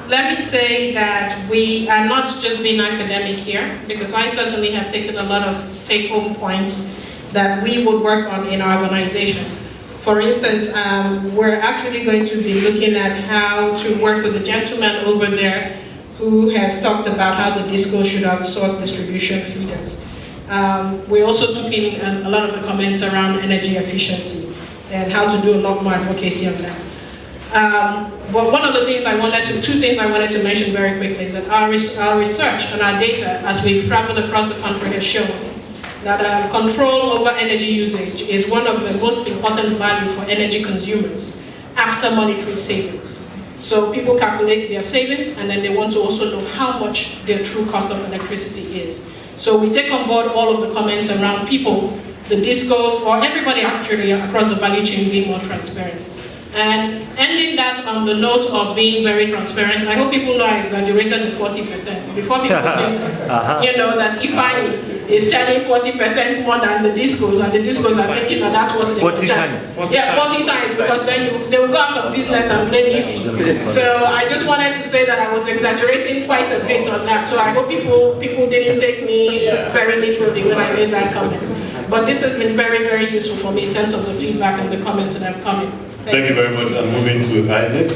Let me say that we are not just being academic here, because I certainly have taken a lot of take-home points that we would work on in our organization. For instance, we're actually going to be looking at how to work with the gentleman over there who has talked about how the DISCO should outsource distribution feeders. We also took in a lot of the comments around energy efficiency and how to do a lot more advocacy on that. But one of the things two things I wanted to mention very quickly is that our research and our data, as we've traveled across the country, has shown that control over energy usage is one of the most important values for energy consumers after monetary savings. So people calculate their savings, and then they want to also know how much their true cost of electricity is. So we take on board all of the comments around people, the DISCOs, or everybody actually across the value chain being more transparent. And ending that on the note of being very transparent, I hope people know I exaggerated the 40%. Before people think, that Ifeanyi is charging 40% more than the DISCOs, and the DISCOs are thinking that that's what they 40 times. 40 times, because then they will go out of business and blame Ife. So I just wanted to say that I was exaggerating quite a bit on that. So I hope people didn't take me very literally when I made that comment. But this has been very, very useful for me in terms of the feedback and the comments that have come in. Thank you very much. I'm moving to Isaac.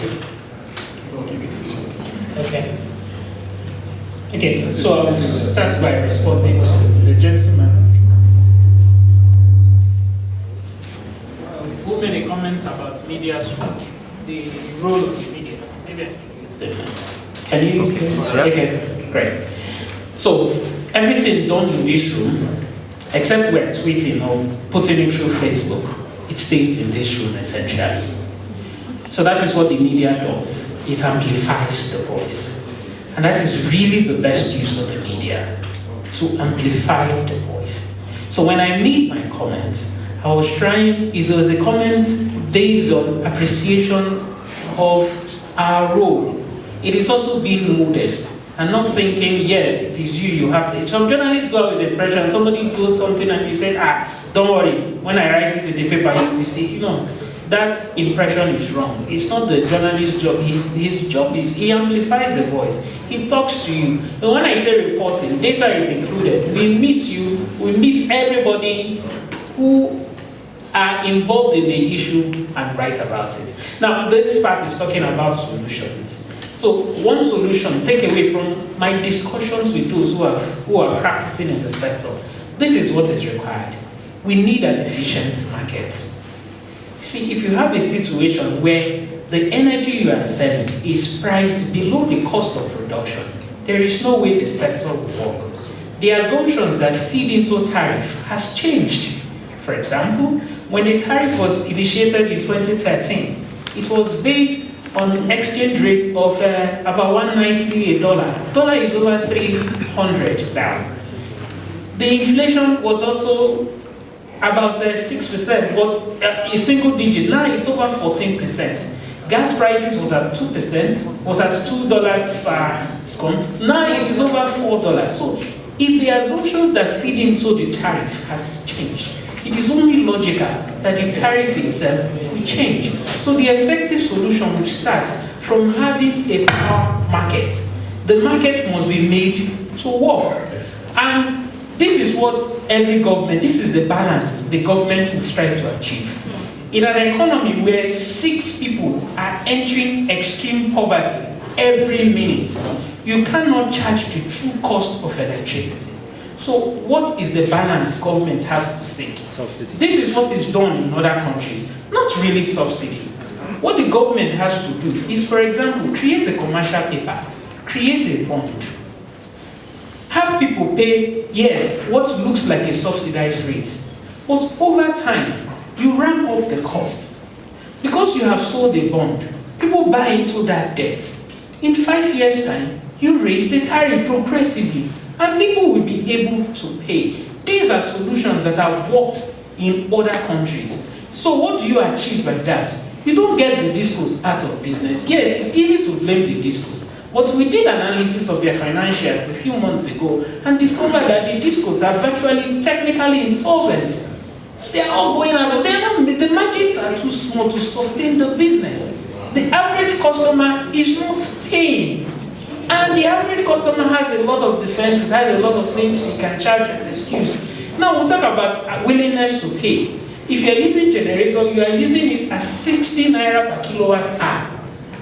Okay, so I'll start by responding to the gentleman who made a comment about media's role, the role of the media. Can you? Okay, great. So everything done in this room, except we're tweeting or putting it through Facebook, it stays in this room essentially. So that is what the media does. It amplifies the voice. And that is really the best use of the media, to amplify the voice. So when I made my comment, I was it was a comment based on appreciation of our role. It is also being modest and not thinking, yes, it is you have to. Some journalists go out with the impression, somebody does something and you say, don't worry, when I write it in the paper, you will see, that impression is wrong. It's not the journalist's job. His job is he amplifies the voice. He talks to you. And when I say reporting, data is included. We meet everybody who are involved in the issue and write about it. Now, this part is talking about solutions. So one solution, take away from my discussions with those who are practicing in the sector, this is what is required. We need an efficient market. See, if you have a situation where the energy you are selling is priced below the cost of production, there is no way the sector will work. The assumptions that feed into tariff has changed. For example, when the tariff was initiated in 2013, it was based on exchange rate of about 190 a dollar. Dollar is over 300 now. The inflation was also about 6%, but a single digit. Now it's over 14%. Gas prices was at 2%, was at $2 per scone. Now it is over $4. So if the assumptions that feed into the tariff has changed, it is only logical that the tariff itself will change. So the effective solution will start from having a power market. The market must be made to work. And this is what every government, this is the balance the government will strive to achieve. In an economy where 6 people are entering extreme poverty every minute, you cannot charge the true cost of electricity. So what is the balance government has to seek? Subsidy. This is what is done in other countries, not really subsidy. What the government has to do is, for example, create a commercial paper, create a bond. Have people pay, yes, what looks like a subsidized rate. But over time, you ramp up the cost. Because you have sold a bond, people buy into that debt. In 5 years' time, you raise the tariff progressively, and people will be able to pay. These are solutions that have worked in other countries. So what do you achieve by that? You don't get the discos out of business. Yes, it's easy to blame the discos, but we did analysis of their financials a few months ago and discovered that the discos are virtually technically insolvent. They are all going out of, the margins are too small to sustain the business. The average customer is not paying. And the average customer has a lot of defenses, has a lot of things he can charge as excuse. Now we'll talk about willingness to pay. If you're using generator, you are using it at 60 naira per kilowatt hour.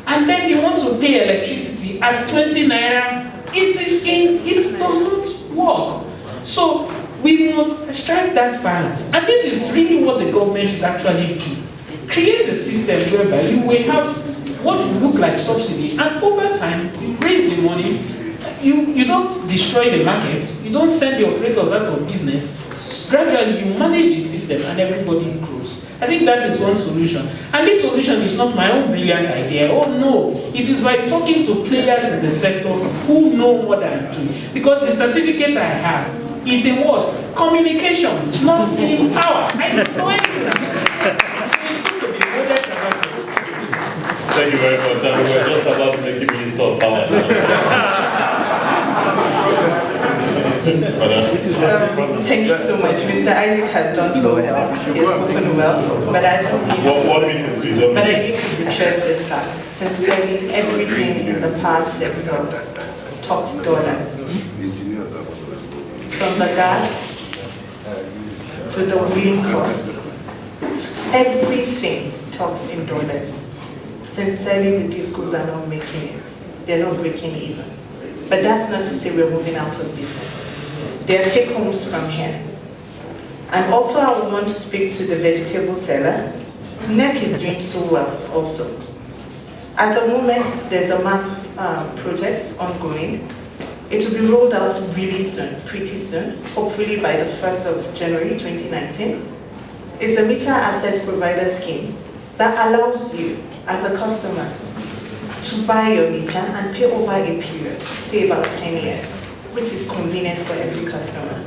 And then you want to pay electricity at 20 naira, it does not work. So we must strike that balance. And this is really what the government should actually do. Create a system whereby you will have what will look like subsidy, and over time, you raise the money, you don't destroy the market, you don't send the operators out of business. Gradually, you manage the system and everybody grows. I think that is one solution. And this solution is not my own brilliant idea. Oh no, it is by talking to players in the sector who know more than me. Because the certificate I have is in what? Communications, not in power. I don't know anything. Thank you very much. And we were just about to make you Minister of Power. Thank you so much. Mr. Isaac has done so well. He has spoken well, but I just need to, but I need to buttress this fact. Sincerely, everything in the power sector talks dollars. From the gas to the wheeling cost, everything talks in dollars. Sincerely, the discos are not making it. They're not breaking even. But that's not to say we're moving out of business. There are take-homes from here. And also I would want to speak to the vegetable seller. NEC is doing so well also. At the moment, there's a map project ongoing. It will be rolled out really soon, pretty soon, hopefully by the 1st of January 2019. It's a meter asset provider scheme that allows you, as a customer, to buy your meter and pay over a period, say about 10 years, which is convenient for every customer,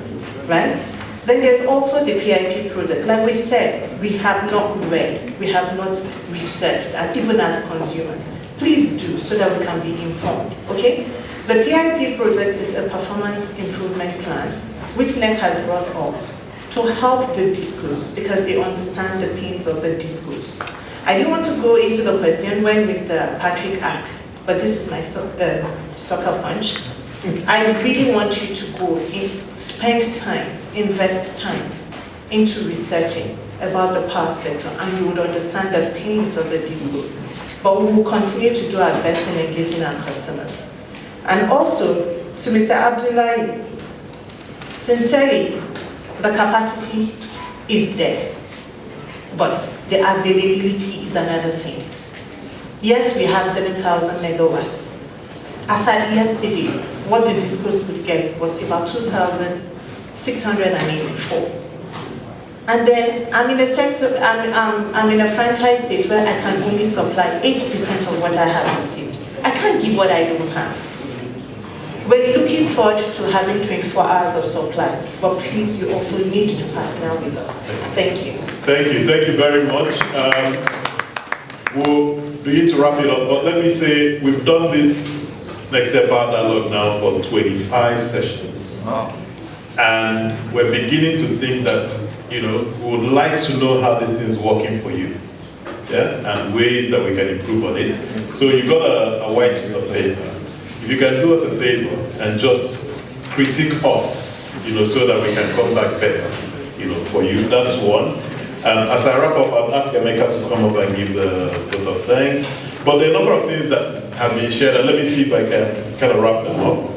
right? Then there's also the PIP project. Like we said, we have not read, we have not researched, and even as consumers. Please do, so that we can be informed, okay? The PIP project is a performance improvement plan, which NEC has brought up to help the discos, because they understand the pains of the discos. I didn't want to go into the question when Mr. Patrick asked, but this is my sucker punch. I really want you to go spend time, invest time into researching about the power sector, and you would understand the pains of the disco. But we will continue to do our best in engaging our customers. And also, to Mr. Abdullahi, sincerely, the capacity is there, but the availability is another thing. Yes, we have 7,000 megawatts. As at yesterday, what the discos could get was about 2,684. And then I'm in a center, I'm in a franchise state where I can only supply 80% of what I have received. I can't give what I don't have. We're looking forward to having 24 hours of supply, but please, you also need to partner with us. Thank you. Thank you very much. We'll begin to wrap it up, but let me say we've done this Nextier Power Dialogue now for 25 sessions. Wow. And we're beginning to think that, we would like to know how this is working for you, and ways that we can improve on it. So you've got a white sheet of paper. If you can do us a favor and just critique us, so that we can come back better, for you, that's one. As I wrap up, I'll ask Emeka to come up and give the vote of thanks. But there are a number of things that have been shared, and let me see if I can kind of wrap them up.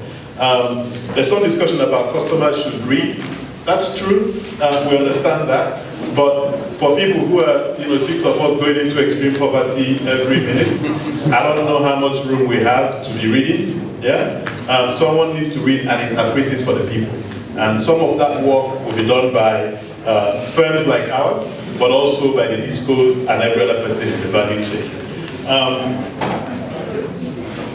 There's some discussion about customers should read. That's true, we understand that. But for people who are, 6 of us going into extreme poverty every minute, I don't know how much room we have to be reading. Someone needs to read and interpret it for the people. And some of that work will be done by firms like ours, but also by the discos and every other person in the value chain.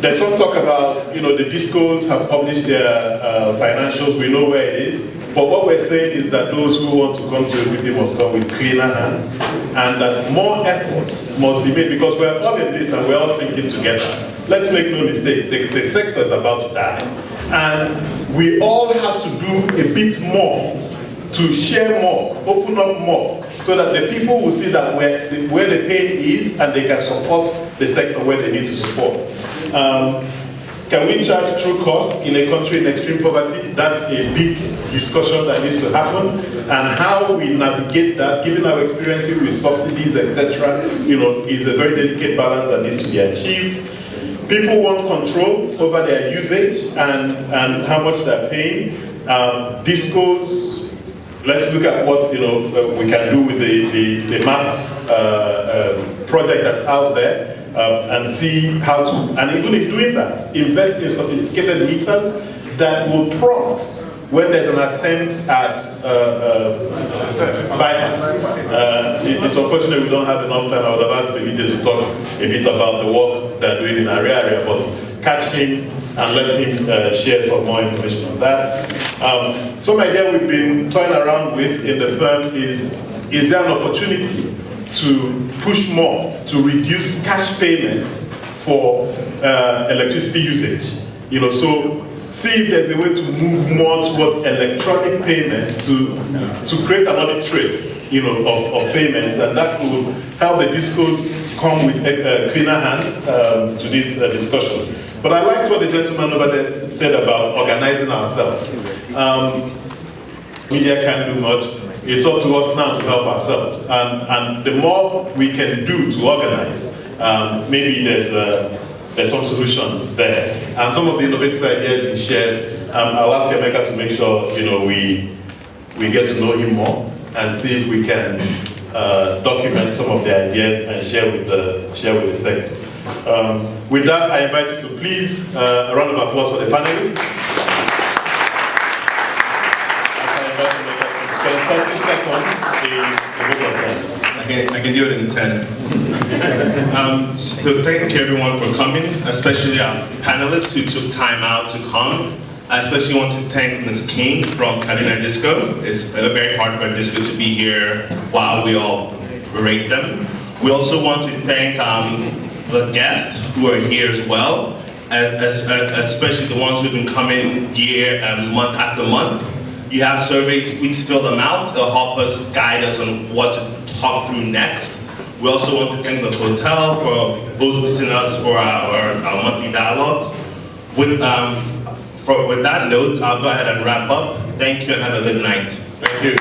There's some talk about, the discos have published their financials, we know where it is. But what we're saying is that those who want to come to equity must come with cleaner hands, and that more effort must be made, because we're all in this and we're all sinking together. Let's make no mistake, the sector is about to die. And we all have to do a bit more to share more, open up more, so that the people will see that where the pain is and they can support the sector where they need to support. Can we charge true cost in a country in extreme poverty? That's a big discussion that needs to happen. And how we navigate that, given our experiences with subsidies, etc., is a very delicate balance that needs to be achieved. People want control over their usage and how much they're paying. Discos, let's look at what we can do with the MAP project that's out there. And see how to, and even in doing that, invest in sophisticated meters that will prompt when there's an attempt at bypass. It's unfortunate we don't have enough time. I would have asked Benita to talk a bit about the work they're doing in our area, but catch him and let him share some more information on that. Some idea we've been toying around with in the firm is there an opportunity to push more, to reduce cash payments for electricity usage. So see if there's a way to move more towards electronic payments to create another trade, of payments, and that will help the discos come with cleaner hands to this discussion. But I liked what the gentleman over there said about organizing ourselves. Media can't do much. It's up to us now to help ourselves. And the more we can do to organize, maybe there's some solution there. And some of the innovative ideas he shared, I'll ask Emeka to make sure we get to know him more and see if we can document some of the ideas and share with the sector. With that, I invite you to please a round of applause for the panelists. 30 seconds I can do it in 10. So thank you everyone for coming, especially our panelists who took time out to come. I especially want to thank Ms. King from Carolina Disco. It's very hard for Disco to be here while we all berate them. We also want to thank the guests who are here as well, especially the ones who've been coming year and month after month. You have surveys, please fill them out. It'll help us guide us on what to talk through next. We also want to thank the hotel for hosting us for our monthly dialogues. With that note, I'll go ahead and wrap up. Thank you and have a good night. Thank you.